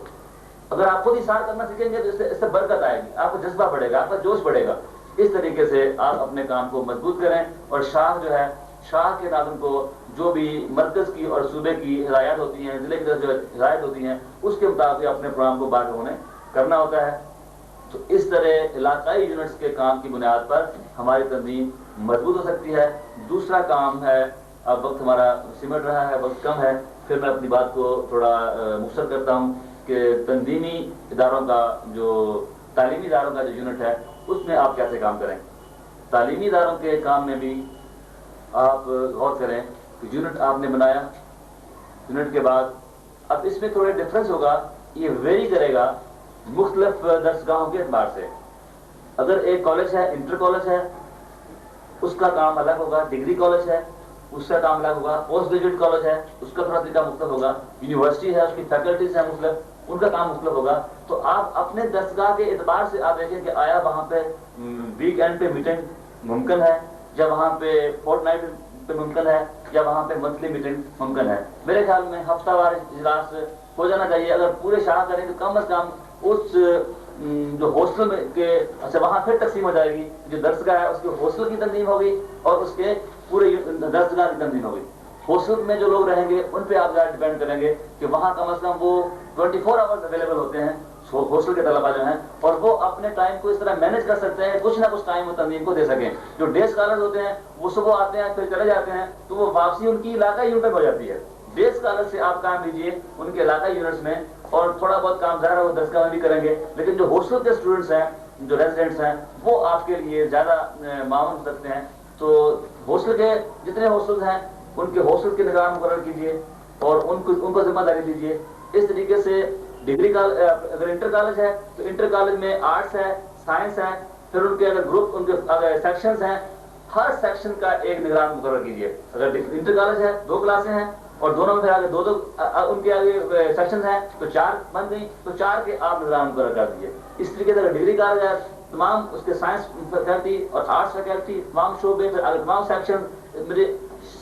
اگر آپ خود اشار کرنا سیکھیں گے تو اس سے برکت آئے گی، آپ کا جذبہ بڑھے گا، آپ کا جوش بڑھے گا. اس طریقے سے آپ اپنے کام کو مضبوط کریں. اور شاہ جو ہے، شاہ کے ناظم کو جو بھی مرکز کی اور صوبے کی ہدایات ہوتی ہیں، ضلع کی طرف جو ہدایت ہوتی ہیں، اس کے مطابق اپنے پروگرام کو بعد ہونے کرنا ہوتا ہے. تو اس طرح علاقائی یونٹس کے کام کی بنیاد پر ہماری تنظیم مضبوط ہو سکتی ہے. دوسرا کام ہے، اب وقت ہمارا سمٹ رہا ہے، وقت کم ہے، پھر میں اپنی بات کو تھوڑا مختصر کرتا ہوں کہ تنظیمی اداروں کا جو تعلیمی اداروں کا جو یونٹ ہے اس میں آپ کیسے کام کریں. تعلیمی اداروں کے کام میں بھی آپ غور کریں کہ یونٹ آپ نے بنایا، یونٹ کے بعد اب اس میں تھوڑے ڈفرینس ہوگا، یہ ویری کرے گا مختلف درسگاہوں کے اعتبار سے. اگر ایک کالج ہے، انٹر کالج ہے، اس کا کام الگ ہوگا. ڈگری کالج ہے، اس کا کام الگ ہوگا. پوسٹ گریجویٹ کالج ہے، اس کا تھوڑا طریقہ مختلف ہوگا. یونیورسٹی ہے، اس کی فیکلٹیز ہیں مختلف، ان کا کام مختلف ہوگا. تو آپ اپنے درسگاہ کے اعتبار سے آپ دیکھیں کہ آیا وہاں پہ ویک اینڈ پہ میٹنگ ممکن ہے، یا وہاں پہ فورٹ نائٹ پہ ممکن ہے، یا وہاں پہ منتھلی میٹنگ ممکن ہے. میرے خیال میں ہفتہ وار اجلاس ہو جانا چاہیے. اگر پورے شاہ کریں تو کم از کم اس جو ہاسٹل میں کے اچھا وہاں پھر تقسیم ہو جائے گی. جو درسگاہ ہے اس کے ہاسٹل کی تنظیم ہوگی اور اس کے پورے درسگاہ کی تنظیم ہوگی. ہاسٹل میں جو لوگ رہیں گے ان پہ آپ زیادہ ڈیپینڈ کریں گے کہ وہاں کم از کم وہ 24 آورز اویلیبل ہوتے ہیں ہاسٹل کے طلبا جو ہیں، اور وہ اپنے ٹائم کو اس طرح مینج کر سکتے ہیں، کچھ نہ کچھ ٹائم وہ تنظیم کو دے سکیں. جو ڈے اسکالرز ہوتے ہیں وہ صبح آتے ہیں پھر چلے جاتے ہیں، تو وہ واپسی ان کی علاقائی یونٹ ہو جاتی ہے. ڈے اسکالر سے آپ کام لیجیے ان کے علاقائی یونٹس میں، اور تھوڑا بہت کام ظاہر وہ درسگاہ میں بھی کریں گے. لیکن جو ہاسٹل کے اسٹوڈنٹس ہیں، جو ریزیڈنٹس ہیں، وہ آپ کے لیے زیادہ معاون ہو سکتے ہیں. تو ہاسٹل کے جتنے ہاسٹلز ہیں ان کے ہاسٹل کی نگراں مقرر کیجیے اور ان کو ذمہ داری دیجیے. اس طریقے سے ڈگری کالج، اگر انٹر کالج ہے تو انٹر کالج میں آرٹس ہے، سائنس ہے، پھر ان کے اگر گروپ، ان کے اگر سیکشنز ہیں، ہر سیکشن کا ایک نگران مقرر کیجیے. اگر انٹر کالج ہے 2 کلاسیں ہیں اور دونوں میں پھر آگے 2 ان کے آگے سیکشنز ہیں تو 4 بن گئی، تو 4 کے آپ نگران مقرر کر دیجیے. اس طریقے سے اگر ڈگری کالج ہے تمام اس کے سائنس فیکلٹی اور آرٹس فیکلٹی تمام شعبے، پھر اگر تمام سیکشن،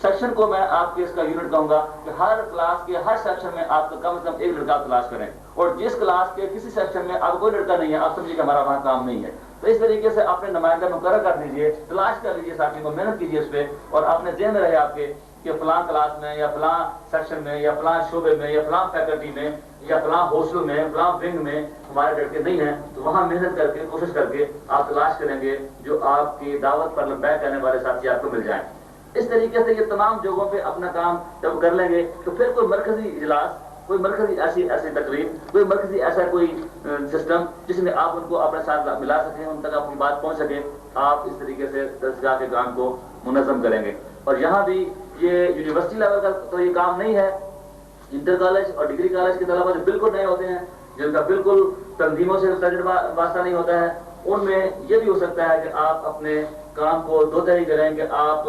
سیکشن کو میں آپ کے اس کا یونٹ کہوں گا کہ ہر کلاس کے ہر سیکشن میں آپ کو کم از کم ایک لڑکا تلاش کریں. اور جس کلاس کے کسی سیکشن میں آپ کوئی لڑکا نہیں ہے، آپ سمجھیے کہ ہمارا وہاں کام نہیں ہے. تو اس طریقے سے اپنے نمائندہ مقرر کر دیجیے، تلاش کر لیجیے ساتھی کو، محنت کیجیے اس پہ، اور اپنے ذہن میں رہے آپ کے کہ فلاں کلاس میں یا فلاں سیکشن میں یا فلاں شعبے میں یا فلاں فیکلٹی میں یا فلاں ہاسٹل میں فلاں ونگ میں ہمارے لڑکے نہیں ہیں. تو وہاں محنت کر کے، کوشش کر کے آپ تلاش کریں گے جو آپ کی دعوت پر بیک کرنے والے ساتھی آپ کو مل جائیں. اس طریقے سے یہ تمام جگہوں پہ اپنا کام جب کر لیں گے تو پھر کوئی مرکزی اجلاس، کوئی مرکزی ایسی تقریب، کوئی مرکزی ایسا کوئی سسٹم جس میں آپ ان کو اپنے ساتھ ملا سکیں، ان تک اپنی بات پہنچ سکے، آپ اس طریقے سے درسگاہ کے کام کو منظم کریں گے. اور یہاں بھی یہ یونیورسٹی لیول کا تو یہ کام نہیں ہے. انٹر کالج اور ڈگری کالج کے طلبا جو بالکل نئے ہوتے ہیں، جن کا بالکل تنظیموں سے تجربہ واسطہ نہیں ہوتا ہے، ان میں یہ بھی ہو سکتا ہے کہ آپ اپنے کام کو 2 طرح کریں کہ آپ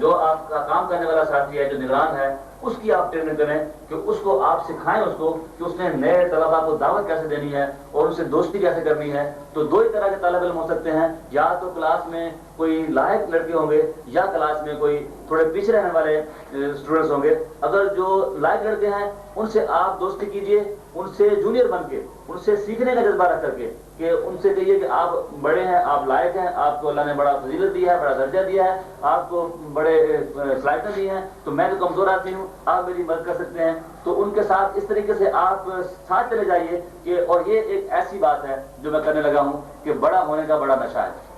جو آپ کا کام کرنے والا ساتھی ہے، جو نگران ہے، اس کی آپ ٹریننگ کریں کہ اس کو آپ سکھائیں اس کو کہ اس نے نئے طلبا کو دعوت کیسے دینی ہے اور ان سے دوستی کیسے کرنی ہے. تو 2 ہی طرح کے طالب علم ہو سکتے ہیں، یا تو کلاس میں کوئی لائق لڑکے ہوں گے یا کلاس میں کوئی تھوڑے پیچھے رہنے والے اسٹوڈنٹس ہوں گے. اگر جو لائق لڑکے ہیں ان سے آپ دوستی کیجیے، ان سے جونیئر بن کے، ان سے سیکھنے کا جذبہ رکھ کر کے، کہ ان سے کہیے کہ آپ بڑے ہیں، آپ لائق ہیں، آپ کو اللہ نے بڑا فضیلت دیا ہے، بڑا درجہ دیا ہے، آپ کو بڑے صلاحیتیں دی ہیں، تو میں تو کمزور آدمی ہوں، آپ میری مدد کر سکتے ہیں. تو ان کے ساتھ اس طریقے سے آپ ساتھ چلے جائیے کہ، اور یہ ایک ایسی بات ہے جو میں کرنے لگا ہوں کہ بڑا ہونے کا بڑا نشہ ہے.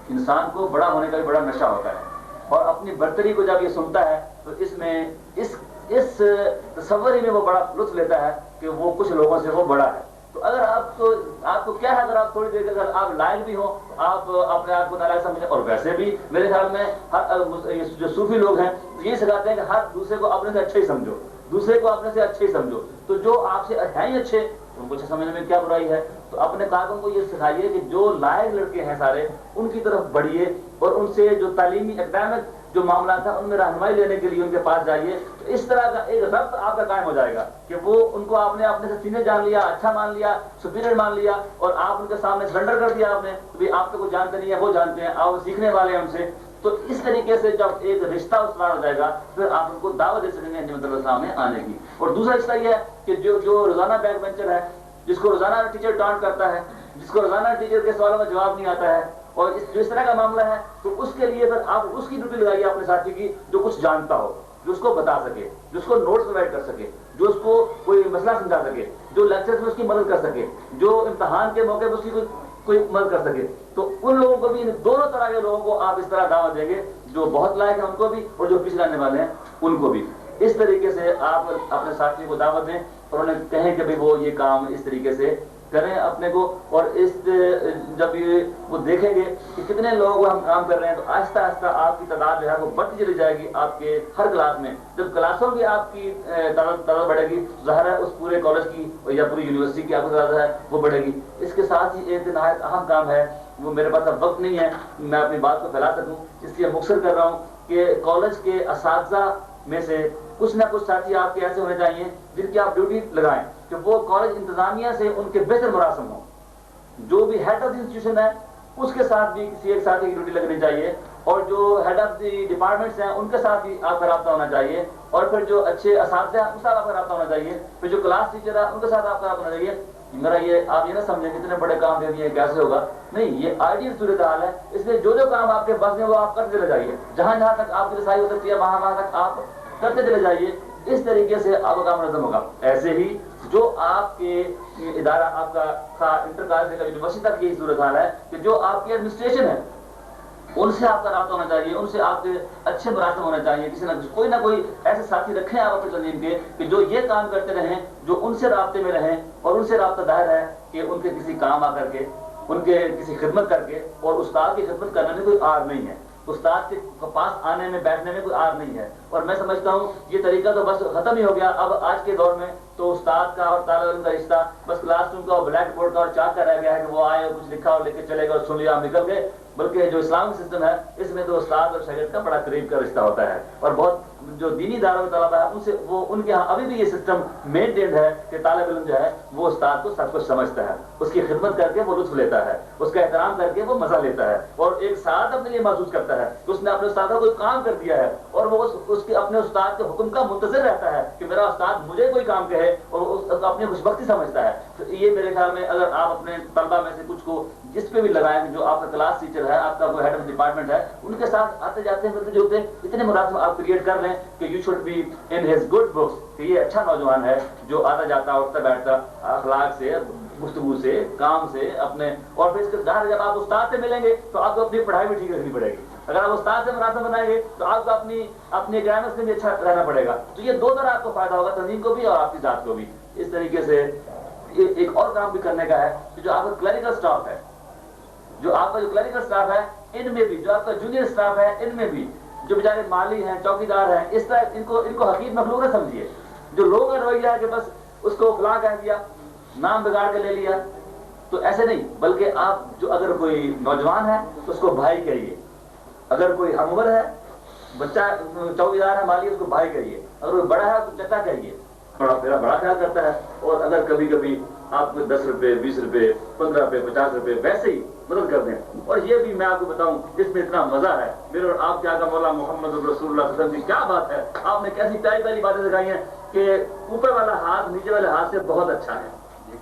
انسان کو بڑا ہونے کا بھی بڑا نشہ ہوتا ہے، اور اپنی برتری کو جب یہ سنتا ہے تو اس میں اس تصور ہی میں وہ بڑا لطف لیتا ہے کہ وہ کچھ لوگوں سے وہ بڑا ہے. تو اگر آپ کو کیا ہے، اگر آپ تھوڑی دیر کے اگر آپ لائق بھی ہوں، آپ اپنے آپ کو نالائق سمجھیں. اور ویسے بھی میرے خیال میں جو صوفی لوگ ہیں یہ سکھاتے ہیں کہ ہر دوسرے کو اپنے سے اچھا ہی سمجھو، دوسرے کو اپنے سے اچھے ہی سمجھو. تو جو آپ سے ہیں ہی اچھے، ان کو اچھا سمجھنے میں کیا برائی ہے. تو اپنے کارکن کو یہ سکھائیے کہ جو لائق لڑکے ہیں سارے، ان کی طرف بڑھیے اور ان سے جو تعلیمی اکیڈمک جو معاملات ہیں ان میں رہنمائی لینے کے لیے ان کے پاس جائیے. تو اس طرح کا ایک ربط آپ کا قائم ہو جائے گا کہ وہ ان کو آپ نے اپنے سے سینئر جان لیا، اچھا مان لیا، سپیریئر مان لیا، اور آپ ان کے سامنے سرنڈر کر دیا آپ نے. آپ تو کچھ جانتے نہیں ہے، وہ جانتے ہیں، آپ سیکھنے والے ہیں ان سے. تو اس طریقے سے جب ایک رشتہ استوار ہو جائے گا پھر آپ ان کو دعوت دے سکیں گے انجمن طلبہ اسلام میں آنے کی. اور دوسرا رشتہ یہ ہے کہ جو روزانہ بیک بینچر ہے، جس کو روزانہ ٹیچر ٹانٹ کرتا ہے، جس کو روزانہ ٹیچر کے سوالوں میں جواب نہیں آتا ہے، اور جو اس طرح کا معاملہ ہے، تو اس کے لیے پھر آپ اس کی ڈیوٹی لگائیے اپنے ساتھی کی جو کچھ جانتا ہو، جو اس کو بتا سکے، جو اس کو نوٹس پرووائڈ کر سکے، جو اس کو کوئی مسئلہ سمجھا سکے، جو لیکچرز میں اس کی مدد کر سکے، جو امتحان کے موقع پر اس کی کوئی مدد کر سکے. تو ان لوگوں کو بھی، دونوں طرح کے لوگوں کو آپ اس طرح دعوت دیں گے، جو بہت لائق ہیں ان کو بھی اور جو پیچھے آنے والے ہیں ان کو بھی. اس طریقے سے آپ اپنے ساتھی کو دعوت دیں اور انہیں کہیں کہ وہ یہ کام اس طریقے سے کریں اپنے کو. اور جب یہ وہ دیکھیں گے کہ کتنے لوگ ہم کام کر رہے ہیں، تو آہستہ آہستہ آپ کی تعداد جو ہے وہ بڑھتی چلی جائے گی. آپ کے ہر کلاس میں جب کلاسوں کی آپ کی تعداد بڑھے گی، ظاہر ہے اس پورے کالج کی یا پوری یونیورسٹی کی آپ کی تعداد ہے وہ بڑھے گی. اس کے ساتھ ہی ایک نہایت اہم کام ہے، وہ میرے پاس اب وقت نہیں ہے میں اپنی بات کو پھیلا سکوں، اس لیے مختصر کر رہا ہوں کہ کالج کے اساتذہ میں سے کچھ نہ کچھ ساتھی آپ کے ایسے ہونے چاہیے جن کی آپ ڈیوٹی لگائیں کہ وہ کالج انتظامیہ سے ان کے بہتر مراسم ہوں. جو بھی ہیڈ آف دی انسٹیٹیوشن ہے اس کے ساتھ بھی کسی ایک ساتھی کی ڈیوٹی لگنی چاہیے، اور جو ہیڈ آف دی ڈپارٹمنٹس ہیں ان کے ساتھ بھی آپ کا رابطہ ہونا چاہیے، اور پھر جو اچھے اساتذہ ہیں ان کے ساتھ آپ کا رابطہ ہونا چاہیے، پھر جو کلاس ٹیچر ہے ان کے ساتھ آپ کا رابطہ ہونا چاہیے. میرا یہ آپ یہ نہ سمجھیں اتنے بڑے کام دے دیے کیسے ہوگا، نہیں، یہ آئیڈیل صورتحال ہے. اس لیے جو کام آپ کے پاس ہیں وہ آپ کرتے چلے جائیے، جہاں جہاں تک آپ کی رسائی ہو سکتی ہے وہاں تک آپ کرتے چلے جائیے. اس طریقے سے آپ کا کام منظم ہوگا. ایسے ہی جو آپ کے ادارہ آپ کا انٹر کالج سے یونیورسٹی تک یہی صورتحال ہے کہ جو آپ کی ایڈمنسٹریشن ہے ان سے آپ کا رابطہ ہونا چاہیے، ان سے آپ کے اچھے مراسم ہونا چاہیے. کسی نہ کوئی نہ کوئی ایسے ساتھی رکھیں آپ اپنی تنظیم کے کہ جو یہ کام کرتے رہیں، جو ان سے رابطے میں رہیں، اور ان سے رابطہ دائر ہے کہ ان کے کسی کام آ کر کے، ان کے کسی خدمت کر کے. اور استاد کی خدمت کرنے میں کوئی آر نہیں ہے، استاد کے پاس آنے میں بیٹھنے میں کوئی آر نہیں ہے. اور میں سمجھتا ہوں یہ طریقہ تو بس ختم ہی ہو گیا. اب آج کے دور میں تو استاد کا اور طالب علم کا رشتہ بس کلاس روم کا اور بلیک بورڈ کا اور چاک کا رہ گیا ہے کہ وہ آئے اور کچھ لکھا اور لے کے چلے گا اور سن لیا اور نکل گئے. بلکہ جو اسلامک سسٹم ہے اس میں تو استاد اور شاگرد کا بڑا قریب کا رشتہ ہوتا ہے. اور بہت جو دینی اداروں کے طلبا ہے ان سے ان کے ہاں ابھی بھی یہ سسٹم مینٹینڈ ہے کہ طالب علم جو ہے وہ استاد کو سب کچھ سمجھتا ہے، اس کی خدمت کر کے وہ لطف لیتا ہے، اس کا احترام کر کے وہ مزہ لیتا ہے، اور ایک ساتھ اپنے لیے محسوس کرتا ہے کہ اس نے اپنے استاد کو کوئی کام کر دیا ہے، اور وہ اس کے اپنے استاد کے حکم کا منتظر رہتا ہے کہ میرا استاد مجھے کوئی کام کہے، اور اس اپنی خوشبختی سمجھتا ہے. تو یہ میرے خیال میں اگر آپ اپنے طلبا میں سے کچھ کو جس پہ بھی لگائیں، جو آپ کا کلاس ٹیچر ہے، آپ کا کوئی ہیڈ آف ڈپارٹمنٹ ہے، ان کے ساتھ آتے جاتے ہیں ملتے جلتے اتنے مراسم آپ کریٹ کر لیں کہ you should be in his good books کہ یہ اچھا نوجوان ہے جو آتا جاتا اٹھتا بیٹھتا اخلاق سے، گفتگو سے، کام سے اپنے. اور پھر اس کے ظاہر جب آپ استاد سے ملیں گے تو آپ کو اپنی پڑھائی بھی ٹھیک رکھنی پڑے گی. اگر آپ استاد سے مراسم بنائیں گے تو آپ کو اپنی گرامر سے بھی اچھا رہنا پڑے گا. تو یہ دو طرح آپ کو فائدہ ہوگا، تنظیم کو بھی اور آپ کی ذات کو بھی. اس طریقے سے ایک اور کام بھی کرنے کا ہے کہ جو آپ کا کلریکل اسٹاف ہے، جو آپ کا جو کلریکل اسٹاف ہے ان میں بھی، جو آپ کا جونیئر اسٹاف ہے ان میں بھی، جو بیچارے مالی ہیں، چوکیدار ہیں، اس طرح ان کو حقیر مخلوق نہ سمجھیے. جو لوگ کا رویہ ہے کہ بس اس کو فلاں کہہ دیا، نام بگاڑ کے لے لیا، تو ایسے نہیں. بلکہ آپ جو اگر کوئی نوجوان ہے تو اس کو بھائی کہیے، اگر کوئی ہم عمر ہے، بچہ چوکیدار ہے، مالی، اس کو بھائی کہیے، اگر کوئی بڑا ہے تو چچا کہیے. بڑا خیال کرتا ہے. اور اگر کبھی کبھی آپ کو 10 روپے، 20 روپے، 15 روپے، 50 روپے ویسے ہی مدد کر دیں. اور یہ بھی میں آپ کو بتاؤں اس میں اتنا مزہ ہے. میرے اور آپ کیا مولا محمد رسول اللہ صلی اللہ علیہ وسلم کی کیا بات ہے. آپ نے کیسی پیاری پیاری باتیں سکھائی ہیں کہ اوپر والا ہاتھ نیچے والے ہاتھ سے بہت اچھا ہے.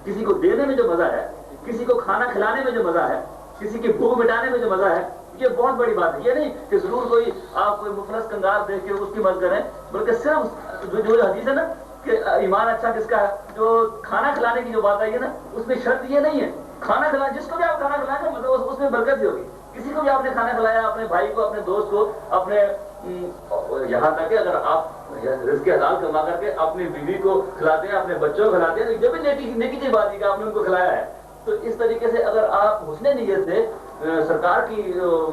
کسی کو دینے میں جو مزہ ہے، کسی کو کھانا کھلانے میں جو مزہ ہے، کسی کی بھوک مٹانے میں جو مزہ ہے، یہ بہت بڑی بات ہے. یہ نہیں کہ ضرور آپ کوئی مفلس کنگار دیکھ کے اس کی مدد کریں، بلکہ صرف جو حدیث ہے نا کہ ایمان اچھا کس کا ہے، جو کھانا کھلانے کی جو بات آئی ہے نا اس میں شرط یہ نہیں ہے کھانا کھلانا، جس کو بھی آپ کھانا کھلائیں گے مطلب اس میں برکت ہی ہوگی. کسی کو بھی آپ نے کھانا کھلایا، اپنے بھائی کو، اپنے دوست کو، اپنے یہاں تک کہ اگر آپ رزق حلال کما کر کے اپنی بیوی کو کھلاتے ہیں، اپنے بچوں کو کھلاتے ہیں، جو بھی نیکی کی بات ہے کہ آپ نے ان کو کھلایا ہے. تو اس طریقے سے اگر آپ حسن نیت سے سرکار کی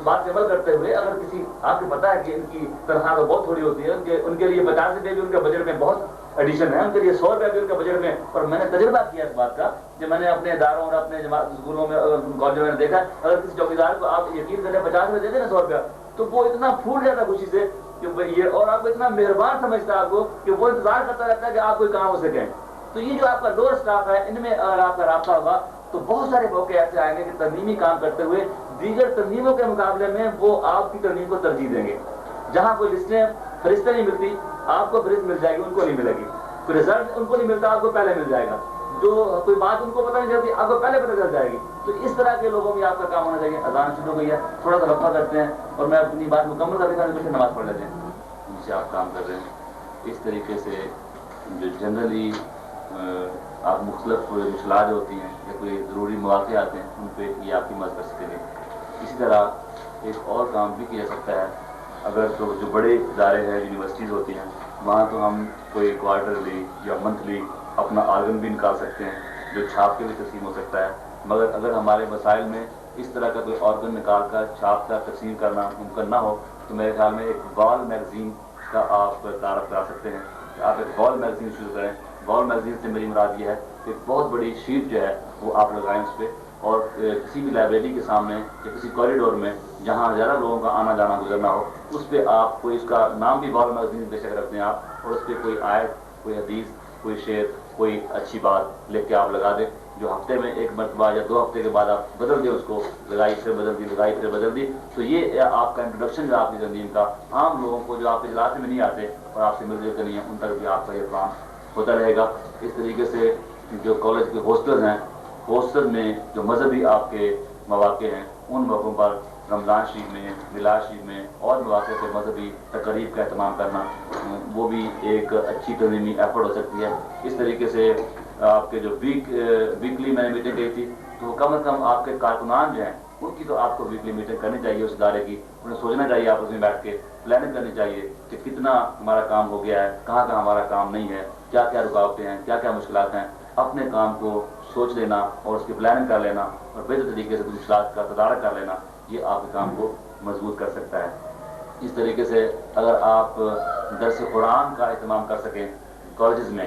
بات پہ عمل کرتے ہوئے، اگر کسی آپ کو پتا ہے کہ ان کی تنخواہ تو بہت تھوڑی ہوتی ہے، ان کے لیے 50 روپے بھی ان کے بجٹ میں بہت ایڈیشن ہے، ان کے لیے 100 روپے بھی ان کے بجٹ میں. اور میں نے تجربہ کیا اس بات کا کہ میں نے اپنے اداروں اور اپنے جماعت اسکولوں میں، کالجوں میں دیکھا اگر کسی چوکیدار کو آپ یقین کریں 50 روپے دے دیں نا 100 روپیہ، تو وہ اتنا پھوٹ جاتا خوشی سے کہ یہ، اور آپ کو اتنا مہربان سمجھتا ہے آپ کو کہ وہ انتظار کرتا رہتا ہے کہ آپ کوئی کام ہو سکیں. تو یہ جو آپ کا لوور اسٹاف ہے ان میں اگر آپ کا رابطہ ہوگا تو بہت سارے موقع ایسے آئیں گے کہ ترمیمی کام کرتے ہوئے دیگر ترمیموں کے مقابلے میں وہ آپ کی ترمیم کو ترجیح دیں گے. جہاں کوئی لسٹیں فہرستیں نہیں ملتی، آپ کو فہرست مل جائے گی، ان کو نہیں ملے گی. کوئی رزلٹ ان کو نہیں ملتا، آپ کو پہلے مل جائے گا، جو کوئی بات ان کو پتہ نہیں چلتی آپ کو پہلے پتہ چل جائے گی. تو اس طرح کے لوگوں میں آپ کا کام ہونا چاہیے. اذان شروع ہو گئی ہے، تھوڑا سا وقفہ کرتے ہیں اور میں اپنی بات مکمل کر دیتا ہوں، پھر نماز پڑھ لیتے ہیں. ان سے آپ کام کر رہے ہیں اس طریقے سے. جو جنرلی آپ مختلف مشکلات ہوتی ہیں یا کوئی ضروری مواقع آتے ہیں ان پہ یہ آپ کی مدد کر سکیں گے. اسی طرح ایک اور کام بھی کیا جا سکتا ہے. اگر تو جو بڑے ادارے ہیں یونیورسٹیز ہوتی ہیں وہاں تو ہم کوئی کوارٹرلی یا منتھلی اپنا آرگن بھی نکال سکتے ہیں جو چھاپ کے بھی تقسیم ہو سکتا ہے. مگر اگر ہمارے وسائل میں اس طرح کا کوئی آرگن نکال کر چھاپ کا تقسیم کرنا ممکن نہ ہو تو میرے خیال میں ایک وال میگزین کا آپ تعارف کرا سکتے ہیں کہ آپ ایک وال میگزین شروع کریں. وال میگزین سے میری مراد یہ ہے کہ بہت بڑی شیٹ جو ہے وہ آپ لگائیں اس پہ، اور کسی بھی لائبریری کے سامنے یا کسی کوریڈور میں جہاں زیادہ لوگوں کا آنا جانا گزرنا ہو اس پہ آپ کوئی، اس کا نام بھی وال میگزین بے شک رکھتے ہیں آپ، اور اس پہ کوئی آیت، کوئی حدیث، کوئی شعر، کوئی اچھی بات لکھ کے آپ لگا دیں، جو ہفتے میں ایک مرتبہ یا 2 ہفتے کے بعد آپ بدل دیں اس کو، لگائی پھر بدل دی، لگائی پھر بدل دی. تو یہ آپ کا انٹروڈکشن جو آپ کی تنظیم کا عام لوگوں کو جو آپ کے اجلاس میں نہیں آتے اور آپ سے مل جلتے نہیں ہیں ان تک بھی آپ کا یہ کام ہوتا رہے گا. اس طریقے سے جو کالج کے ہاسٹلز ہیں، ہاسٹل میں جو مذہبی آپ کے مواقع ہیں ان موقعوں پر رمضان شریف میں، میلاد شریف میں اور مواقع پہ مذہبی تقریب کا اہتمام کرنا وہ بھی ایک اچھی تنظیمی ایفرٹ ہو سکتی ہے. اس طریقے سے آپ کے جو ویکلی میں نے میٹنگ کی تھی تو کم از کم آپ کے کارکنان جو ہیں ان کی تو آپ کو ویکلی میٹنگ کرنی چاہیے اس ادارے کی. انہیں سوچنا چاہیے آپس میں بیٹھ کے پلاننگ کرنی چاہیے کہ کتنا ہمارا کام ہو گیا ہے، کہاں کہاں ہمارا کام نہیں ہے، کیا کیا رکاوٹیں ہیں، کیا کیا مشکلات ہیں. اپنے کام کو سوچ لینا اور اس کی پلاننگ کر لینا اور بہتر طریقے سے مشکلات کا تدارک کر لینا یہ آپ کے کام کو مضبوط کر سکتا ہے. اس طریقے سے اگر آپ درس قرآن کا اہتمام کر سکیں کالجز میں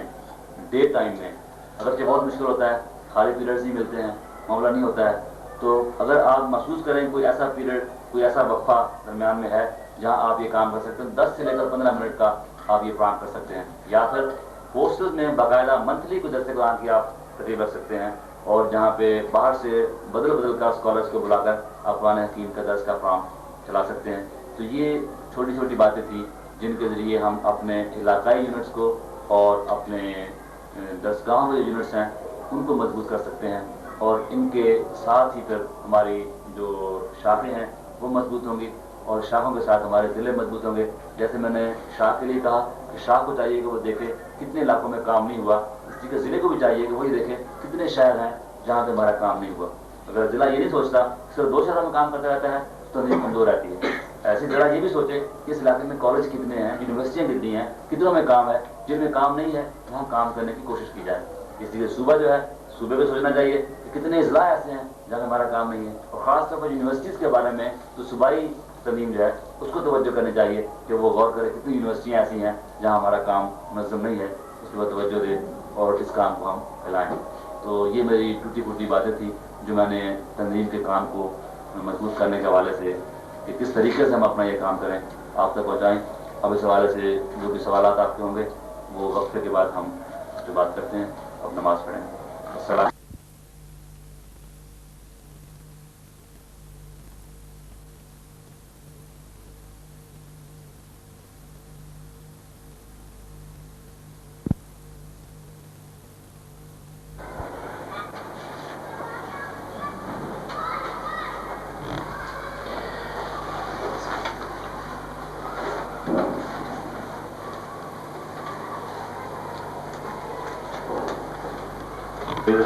ڈے ٹائم میں، اگرچہ بہت مشکل ہوتا ہے، خالی پیریڈز نہیں ملتے ہیں، معاملہ نہیں ہوتا ہے، تو اگر آپ محسوس کریں کوئی ایسا پیریڈ، کوئی ایسا وقفہ درمیان میں ہے جہاں آپ یہ کام کر سکتے ہیں، 10 سے لے کر 15 منٹ کا آپ یہ فراہم کر سکتے ہیں. یا پھر ہاسٹل میں باقاعدہ منتھلی کو درس قرآن کی آپ تقریب رکھ سکتے ہیں، اور جہاں پہ باہر سے بدل کر اسکالرس کو بلا کر آپ قرآن حکیم کا درس کا فراہم چلا سکتے ہیں. تو یہ چھوٹی چھوٹی باتیں تھیں جن کے ذریعے ہم اپنے علاقائی یونٹس کو اور اپنے درسگاہوں کے یونٹس ہیں ان کو مضبوط کر سکتے ہیں، اور ان کے ساتھ ہی پھر ہماری جو شاخیں ہیں وہ مضبوط ہوں گی، اور شاخوں کے ساتھ ہمارے ضلع مضبوط ہوں گے. جیسے میں نے شاخ کے لیے کہا کہ شاخ کو چاہیے کہ وہ دیکھے کتنے علاقوں میں کام نہیں ہوا، اسی کے ضلع کو بھی چاہیے کہ وہی دیکھے کتنے شہر ہیں جہاں پہ ہمارا کام نہیں ہوا. اگر ضلع یہ نہیں سوچتا صرف 2 شہروں میں کام کرتا رہتا ہے تو تنظیم کمزور رہتی ہے. ایسی ضلع یہ بھی سوچے کہ اس علاقے میں کالج کتنے ہیں، یونیورسٹیاں کتنی ہیں، کتنوں میں کام ہے، جن میں کام نہیں ہے وہاں کام کرنے کی کوشش کی جائے. اس لیے صوبہ جو ہے، صوبے پہ سوچنا چاہیے کہ کتنے اضلاع ایسے ہیں جہاں ہمارا کام نہیں ہے، اور خاص طور پر یونیورسٹیز کے بارے میں تو صوبائی تنظیم جو ہے اس کو توجہ کرنی چاہیے کہ وہ غور کرے کتنی یونیورسٹیاں ایسی ہیں جہاں ہمارا کام منظم نہیں ہے، اس پر توجہ دے اور اس کام کو ہم پھیلائیں. تو یہ میری ٹوٹی پھوٹی باتیں تھیں جو میں نے تنظیم کے کام کو مضبوط کرنے کے حوالے سے کہ کس طریقے سے ہم اپنا یہ کام کریں آپ تک پہنچائیں. اب اس حوالے سے جو بھی سوالات آپ کے ہوں گے وہ وقفے کے بعد ہم اس پہ بات کرتے ہیں. اب نماز پڑھیں. السلام.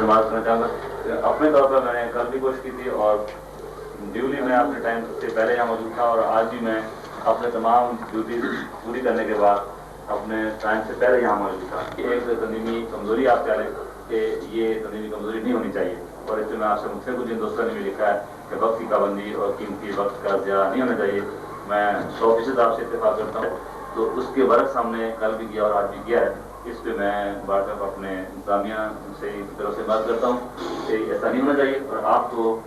نماز کرنا چاہوں گا. اپنے طور پر میں نے کل بھی کوشش کی تھی اور ڈیولی میں اپنے ٹائم سے پہلے یہاں موجود تھا، اور آج بھی میں اپنے تمام ڈیوٹیز پوری کرنے کے بعد اپنے ٹائم سے پہلے یہاں موجود تھا. ایک تنظیمی کمزوری آپ کہہ لیں کہ یہ تنظیمی کمزوری نہیں ہونی چاہیے، اور اس میں میں آپ سے مجھ سے کچھ دوستوں نے بھی لکھا ہے کہ وقت کی پابندی اور قیمتی وقت کا ضیاع نہیں ہونا چاہیے. میں 100% آپ سے اتفاق کرتا ہوں. تو اس کے برعکس ہم نے کل بھی کیا اور آج بھی کیا ہے. اس پہ میں بار بار اپنے انتظامیہ سے طرف سے بات کرتا ہوں کہ ایسا نہیں ہونا چاہیے. اور آپ کو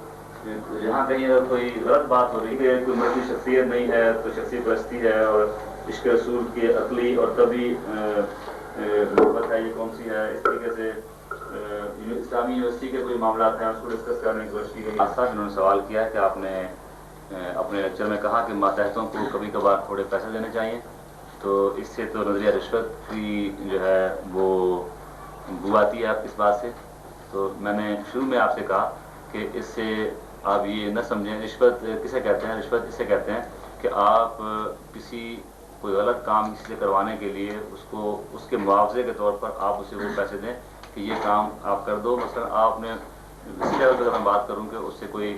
جہاں کہیں اگر کوئی غلط بات ہو رہی ہے، کوئی مرضی شخصیت نہیں ہے تو شخصیت پرستی ہے، اور عشق رسول کی عقلی اور طبی محبت ہے، یہ کون سی ہے، اس طریقے سے اسلامی یونیورسٹی کے کوئی معاملات ہیں اس کو ڈسکس کرنے کی کوشش کی گئی. صاحب انہوں نے سوال کیا ہے کہ آپ نے اپنے لیکچر میں کہا کہ ماتحتوں کو کبھی کبھار تھوڑے پیسے دینے چاہیے. تو اس سے تو نظریہ رشوت کی جو ہے وہ بو آتی ہے آپ اس بات سے. تو میں نے شروع میں آپ سے کہا کہ اس سے آپ یہ نہ سمجھیں. رشوت کسے کہتے ہیں؟ رشوت اسے کہتے ہیں کہ آپ کسی کوئی غلط کام کسی سے کروانے کے لیے اس کے معاوضے کے طور پر آپ اسے وہ پیسے دیں کہ یہ کام آپ کر دو. مثلا آپ نے اسی لیول پہ میں بات کروں کہ اس سے کوئی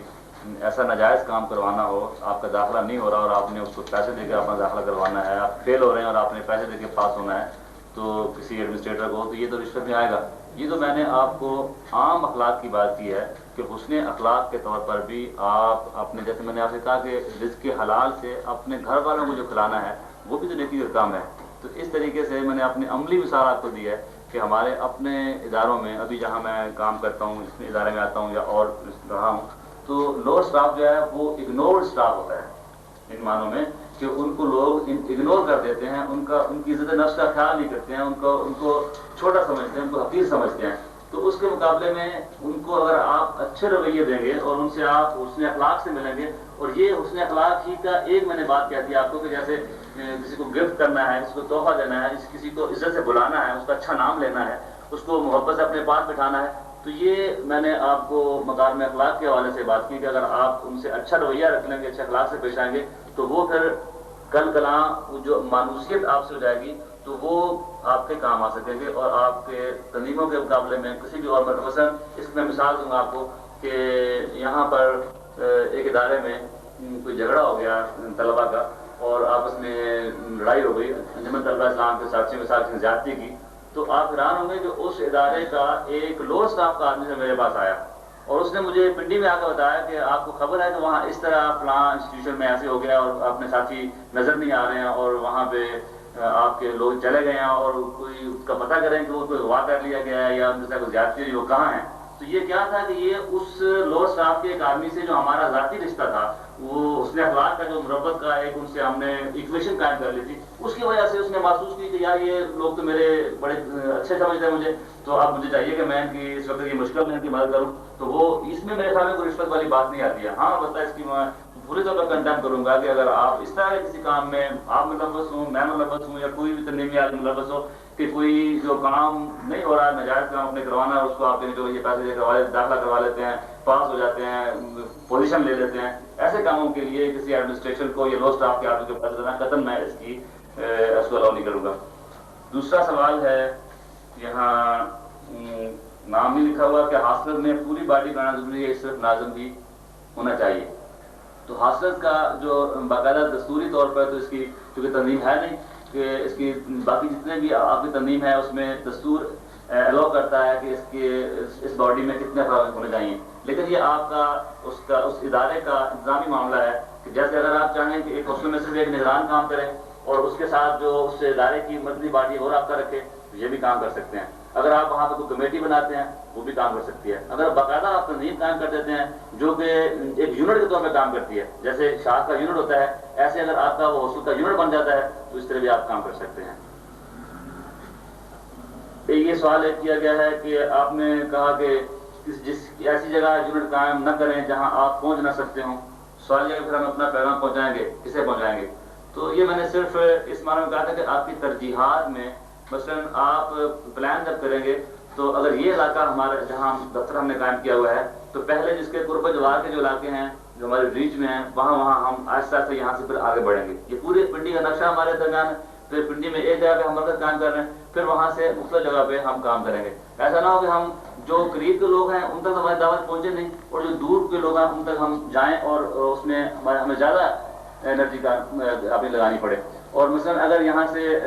ایسا ناجائز کام کروانا ہو, آپ کا داخلہ نہیں ہو رہا اور آپ نے اس کو پیسے دے کے اپنا داخلہ کروانا ہے, آپ فیل ہو رہے ہیں اور آپ نے پیسے دے کے پاس ہونا ہے تو کسی ایڈمنسٹریٹر کو, تو یہ تو رشوت میں آئے گا. یہ تو میں نے آپ کو عام اخلاق کی بات کی ہے کہ حسن اخلاق کے طور پر بھی آپ اپنے, جیسے میں نے آپ سے کہا کہ رزق کے حلال سے اپنے گھر والوں کو جو کھلانا ہے وہ بھی تو نیکی کا کام ہے. تو اس طریقے سے میں نے اپنی عملی مثال آپ کو دی ہے کہ ہمارے اپنے اداروں میں, ابھی جہاں میں کام کرتا ہوں اس میں ادارے میں آتا ہوں یا اور رہا ہوں, تو لوور اسٹاف جو ہے وہ اگنورڈ اسٹاف ہوتا ہے ان معنوں میں کہ ان کو لوگ اگنور کر دیتے ہیں, ان کی عزت نفس کا خیال نہیں کرتے ہیں, ان کو چھوٹا سمجھتے ہیں, ان کو حقیر سمجھتے ہیں. تو اس کے مقابلے میں ان کو اگر آپ اچھے رویے دیں گے اور ان سے آپ حسن اخلاق سے ملیں گے, اور یہ حسن اخلاق ہی کا ایک میں نے بات کہہ دی آپ کو کہ جیسے کسی کو گفٹ کرنا ہے, کسی کو تحفہ دینا ہے, کسی کو عزت سے بلانا ہے, اس کا اچھا نام لینا ہے, اس کو محبت سے اپنے پاس بٹھانا ہے, تو یہ میں نے آپ کو مقام اخلاق کے حوالے سے بات کی کہ اگر آپ ان سے اچھا رویہ رکھ لیں گے, اچھے اخلاق سے پیش آئیں گے, تو وہ پھر کل کلاں جو مانوسیت آپ سے ہو جائے گی تو وہ آپ کے کام آ سکیں گے اور آپ کے تنظیموں کے مقابلے میں کسی بھی اور مثلا اس میں مثال دوں گا آپ کو کہ یہاں پر ایک ادارے میں کوئی جھگڑا ہو گیا طلبا کا اور آپس میں لڑائی ہو گئی, انجمن طلبہ اسلام کے ساتھیوں کے ساتھ زیادتی کی, تو آپ حیران ہوں گے کہ اس ادارے کا ایک لوور اسٹاف کا آدمی سے میرے پاس آیا اور اس نے مجھے پنڈی میں آ کے بتایا کہ آپ کو خبر ہے کہ وہاں اس طرح فلاں انسٹیٹیوشن میں ایسے ہو گیا اور اپنے ساتھی نظر نہیں آ رہے ہیں اور وہاں پہ آپ کے لوگ چلے گئے ہیں اور کوئی اس کا پتہ کریں کہ وہ کوئی اغوا کر لیا گیا ہے یا ان سے کوئی زیادتی ہوئی, وہ کہاں ہیں. تو یہ کیا تھا کہ یہ اس لوور اسٹاف کے ایک آدمی سے جو ہمارا ذاتی رشتہ تھا, وہ حسن اخلاق کا جو مربت کا ایک ان سے ہم نے ایکویشن قائم کر لی تھی, اس کی وجہ سے اس نے محسوس کی کہ یار یہ لوگ تو میرے بڑے اچھے سمجھتے ہیں مجھے, تو اب مجھے چاہیے کہ میں ان کی اس وقت یہ مشکل میں ان کی مدد کروں. تو وہ اس میں میرے خیال میں کوئی رشوت والی بات نہیں آتی ہے. ہاں بتا اس کی میں پوری طور پر کنڈیم کروں گا کہ اگر آپ اس طرح کے کسی کام میں آپ ملوث ہوں, میں ملوث ہوں, یا کوئی بھی تنظیمی آدمی ملوث ہو کہ کوئی جو کام نہیں ہو رہا ہے, ناجائز کام اپنے کروانا ہے, اس کو آپ جو یہ پیسے داخلہ کروا لیتے ہیں, پاس ہو جاتے ہیں, پوزیشن لے لیتے ہیں, ایسے کاموں کے لیے کسی ایڈمنسٹریشن کو یا لو اسٹاف کے آدمی کو پیسے دینا قطعاً میں اس کو الاؤ نہیں کروں گا. دوسرا سوال ہے, یہاں نام نہیں لکھا ہوا کہ حاصل میں پوری باڈی بنانا ضروری ہے, صرف ناظم بھی ہونا چاہیے. تو حاصل کا جو باقاعدہ دستوری طور پر تو اس کی چونکہ تنظیم ہے نہیں کہ اس کی باقی جتنے بھی آپ کی تنظیم ہے اس میں دستور الاؤ کرتا ہے کہ اس باڈی میں کتنے افراد ہونے چاہیے, لیکن یہ آپ کا اس ادارے کا انتظامی معاملہ ہے کہ جیسے اگر آپ چاہیں کہ ایک حوصلے میں صرف ایک نگران کام کرے اور اس کے ساتھ جو اس ادارے کی مرکزی باڈی اور رابطہ رکھے, یہ بھی کام کر سکتے ہیں. اگر آپ وہاں پہ کوئی کمیٹی بناتے ہیں وہ بھی کام کر سکتی ہے. اگر باقاعدہ آپ تنظیم قائم کر دیتے ہیں جو کہ ایک یونٹ کے طور پہ کام کرتی ہے, جیسے شاخ کا یونٹ ہوتا ہے, ایسے اگر آپ کا وہ حصول کا یونٹ بن جاتا ہے تو اس طرح بھی آپ کام کر سکتے ہیں. یہ سوال ایک کیا گیا ہے کہ آپ نے کہا کہ جس ایسی جگہ یونٹ قائم نہ کریں جہاں آپ پہنچ نہ سکتے ہوں. سوال یہ کہ پھر ہم اپنا پیغام پہنچائیں گے, کسے پہنچائیں گے؟ تو یہ میں نے صرف اس معنی میں کہا تھا کہ آپ کی ترجیحات میں مثلاً آپ پلان جب کریں گے تو اگر یہ علاقہ ہمارا جہاں دفتر ہم نے قائم کیا ہوا ہے تو پہلے جس کے قرب جوار کے جو علاقے ہیں جو ہمارے ریچ میں ہیں وہاں ہم آہستہ آہستہ یہاں سے پھر آگے بڑھیں گے. یہ پورے پنڈی کا نقشہ ہمارے درمیان ہے, پھر پنڈی میں ایک جگہ پہ ہم مرکز قائم کر رہے ہیں, پھر وہاں سے مختلف جگہ پہ ہم کام کریں گے. ایسا نہ ہو کہ ہم جو قریب کے لوگ ہیں ان تک ہماری دعوت پہنچے نہیں اور جو دور کے لوگ ہیں ان تک ہم جائیں اور اس میں ہمیں زیادہ انرجی کا اپنی لگانی پڑے. اور مثلاً اگر یہاں سے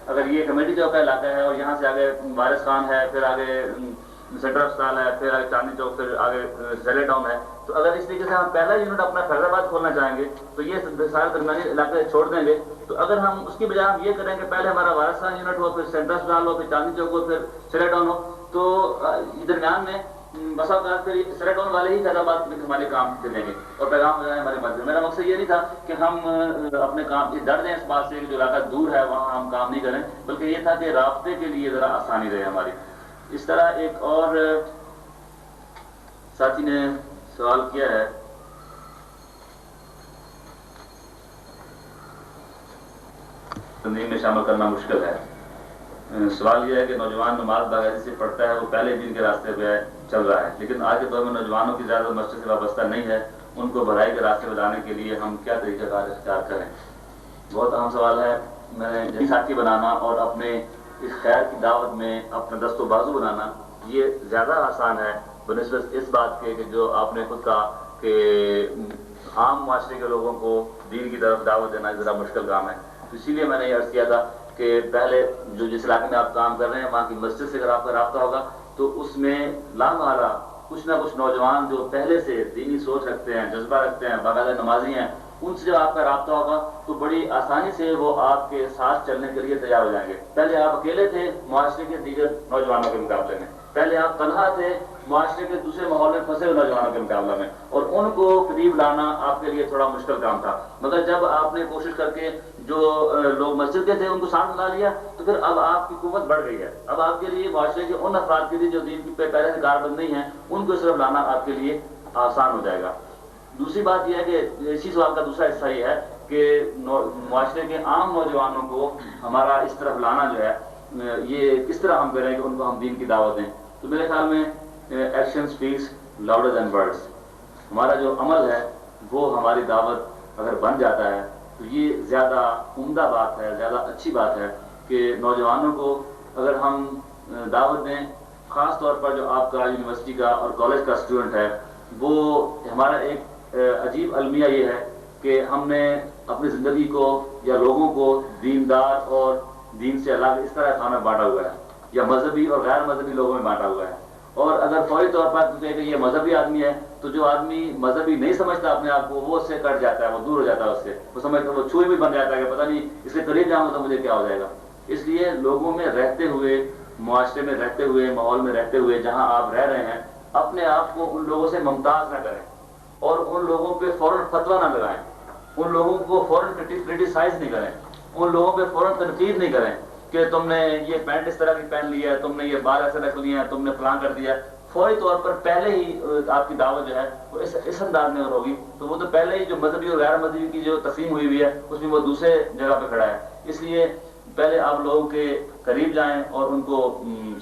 اگر یہ کمیٹی چوک کا علاقہ ہے اور یہاں سے آگے وارث خان ہے, پھر آگے سینٹر اسپتال ہے, پھر آگے چاندنی چوک, پھر آگے ضلع ٹاؤن ہے, تو اگر اس طریقے سے ہم پہلا یونٹ اپنا فیض آباد کھولنا چاہیں گے تو یہ سارے درمیانی علاقے چھوڑ دیں گے. تو اگر ہم اس کی بجائے ہم یہ کریں کہ پہلے ہمارا وارث خان یونٹ ہو, پھر سینٹر اسپتال ہو, پھر چاندنی چوک ہو, پھر ضلع ٹاؤن ہو, تو درمیان میں بسا اوقات پھر ضلع ٹاؤن والے ہی فیض آباد میں ہمارے کام دے دیں گے اور پیغام ہو جائے ہمارے مدد. میرا مقصد یہ نہیں تھا کہ ہم اپنے کام ڈر دیں اس بات سے کہ جو علاقہ دور ہے وہاں ہم کام نہیں کریں, بلکہ یہ تھا کہ رابطے کے لیے ذرا آسانی رہے ہماری. اس طرح ایک اور ساتھی نے سوال کیا ہے, زندگی میں شامل کرنا مشکل ہے۔ سوال یہ ہے کہ نوجوان نماز باقاعدگی سے پڑھتا ہے، وہ پہلے دین کے راستے پہ چل رہا ہے، لیکن آج کے دور میں نوجوانوں کی زیادہ مسجد سے وابستہ نہیں ہے، ان کو بھلائی کے راستے پہ لانے کے لیے ہم کیا طریقہ کار اختیار کریں؟ بہت اہم سوال ہے۔ میں نے ساتھی بنانا اور اپنے اس خیر کی دعوت میں اپنا دست و بازو بنانا یہ زیادہ آسان ہے بنسبت اس بات کے کہ جو آپ نے خود کہا کہ عام معاشرے کے لوگوں کو دین کی طرف دعوت دینا ذرا مشکل کام ہے۔ اسی لیے میں نے یہ عرض کیا تھا کہ پہلے جو جس علاقے میں آپ کام کر رہے ہیں وہاں کی مسجد سے اگر آپ کا رابطہ ہوگا تو اس میں لامحالہ کچھ نہ کچھ نوجوان جو پہلے سے دینی سوچ رکھتے ہیں، جذبہ رکھتے ہیں، باقاعدہ نمازی ہیں، ان سے جب آپ کا رابطہ ہوگا تو بڑی آسانی سے وہ آپ کے ساتھ چلنے کے لیے تیار ہو جائیں گے۔ پہلے آپ اکیلے تھے معاشرے کے دیگر نوجوانوں کے مقابلے میں، پہلے آپ تنہا تھے معاشرے کے دوسرے ماحول میں پھنسے ہوئے نوجوانوں کے مقابلے میں، اور ان کو قریب لانا آپ کے لیے تھوڑا مشکل کام تھا، مگر جب آپ نے کوشش کر کے جو لوگ مسجد کے تھے ان کو ساتھ ملا لیا تو پھر اب آپ کی قوت بڑھ گئی ہے۔ اب آپ کے لیے معاشرے کے ان افراد کے لیے جو دین کی پہلے سے کاربند نہیں ہیں ان کو صرف لانا آپ کے لیے آسان ہو جائے گا۔ دوسری بات یہ ہے کہ اسی سوال کا دوسرا حصہ یہ ہے کہ معاشرے کے عام نوجوانوں کو ہمارا اس طرف لانا جو ہے یہ کس طرح ہم کریں کہ ان کو ہم دین کی دعوت دیں؟ تو میرے خیال میں action speaks louder than words, ہمارا جو عمل ہے وہ ہماری دعوت اگر بن جاتا ہے تو یہ زیادہ عمدہ بات ہے، زیادہ اچھی بات ہے کہ نوجوانوں کو اگر ہم دعوت دیں، خاص طور پر جو آپ کا یونیورسٹی کا اور کالج کا اسٹوڈنٹ ہے، وہ ہمارا ایک عجیب المیہ یہ ہے کہ ہم نے اپنی زندگی کو یا لوگوں کو دیندار اور دین سے الگ اس طرح خانہ بانٹا ہوا ہے، یا مذہبی اور غیر مذہبی لوگوں میں بانٹا ہوا ہے، اور اگر فوری طور پر کہ یہ مذہبی آدمی ہے تو جو آدمی مذہبی نہیں سمجھتا اپنے آپ کو وہ اس سے کٹ جاتا ہے، وہ دور ہو جاتا ہے اس سے، وہ سمجھتا ہے وہ چھوئی بھی بن جاتا ہے کہ پتہ نہیں اس کے قریب جاؤں تو مجھے کیا ہو جائے گا۔ اس لیے لوگوں میں رہتے ہوئے، معاشرے میں رہتے ہوئے، ماحول میں رہتے ہوئے جہاں آپ رہ رہے ہیں، اپنے آپ کو ان لوگوں سے ممتاز نہ کریں اور ان لوگوں پہ فوراً فتویٰ نہ لگائیں، ان لوگوں کو فوراً کرٹیسائز نہیں کریں، ان لوگوں پہ فوراً تنقید نہیں کریں کہ تم نے یہ پینٹ اس طرح کی پہن لی ہے، تم نے یہ بال ایسے رکھ لیے ہیں، تم نے فلاں کر دیا۔ فوری طور پر پہلے ہی آپ کی دعوت جو ہے وہ اس انداز میں ہوگی تو وہ تو پہلے ہی جو مذہبی اور غیر مذہبی کی جو تقسیم ہوئی ہے اس میں وہ دوسرے جگہ پہ کھڑا ہے۔ اس لیے پہلے آپ لوگوں کے قریب جائیں اور ان کو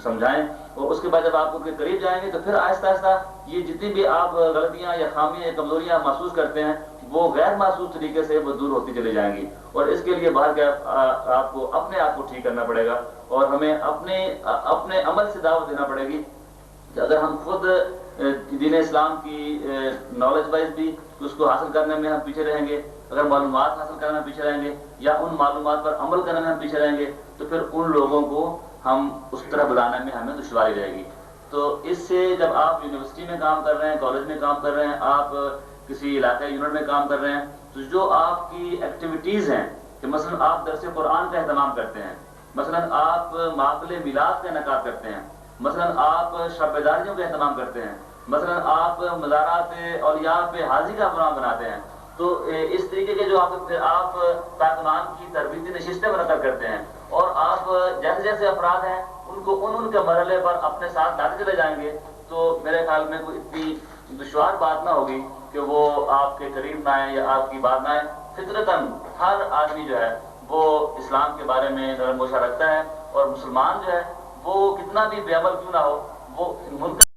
سمجھائیں، اور اس کے بعد جب آپ ان کے قریب جائیں گے تو پھر آہستہ آہستہ یہ جتنی بھی آپ غلطیاں یا خامیاں یا کمزوریاں محسوس کرتے ہیں وہ غیر محسوس طریقے سے وہ دور ہوتی چلی جائیں گی، اور اس کے لیے باہر کے آپ کو اپنے آپ کو ٹھیک کرنا پڑے گا، اور ہمیں اپنے عمل سے دعوت دینا پڑے گی کہ اگر ہم خود دین اسلام کی نالج وائز بھی اس کو حاصل کرنے میں ہم پیچھے رہیں گے، اگر معلومات حاصل کرنے میں پیچھے رہیں گے یا ان معلومات پر عمل کرنے میں ہم پیچھے رہیں گے تو پھر ان لوگوں کو ہم اس طرح بلانے میں ہمیں دشواری رہے گی۔ تو اس سے جب آپ یونیورسٹی میں کام کر رہے ہیں، کالج میں کام کر رہے ہیں، آپ کسی علاقائی یونٹ میں کام کر رہے ہیں، تو جو آپ کی ایکٹیویٹیز ہیں کہ مثلا آپ درس قرآن کا اہتمام کرتے ہیں، مثلا آپ محفل میلاد کا انعقاد کرتے ہیں، مثلا آپ شب بیداریوں کا اہتمام کرتے ہیں، مثلا آپ مزارات اولیاء پہ حاضری کا پروگرام بناتے ہیں، تو اس طریقے کے جو آپ کارکنان کی تربیتی نشستیں منعقد کرتے ہیں، اور آپ جیسے جیسے افراد ہیں ان کو ان کے مرحلے پر اپنے ساتھ لاتے چلے جائیں گے تو میرے خیال میں کوئی اتنی دشوار بات نہ ہوگی کہ وہ آپ کے قریب نہ آئیں یا آپ کی بات نہ آئے۔ فطرتاً ہر آدمی جو ہے وہ اسلام کے بارے میں نرم گوشہ رکھتا ہے، اور مسلمان جو ہے وہ کتنا بھی بے عمل کیوں نہ ہو وہ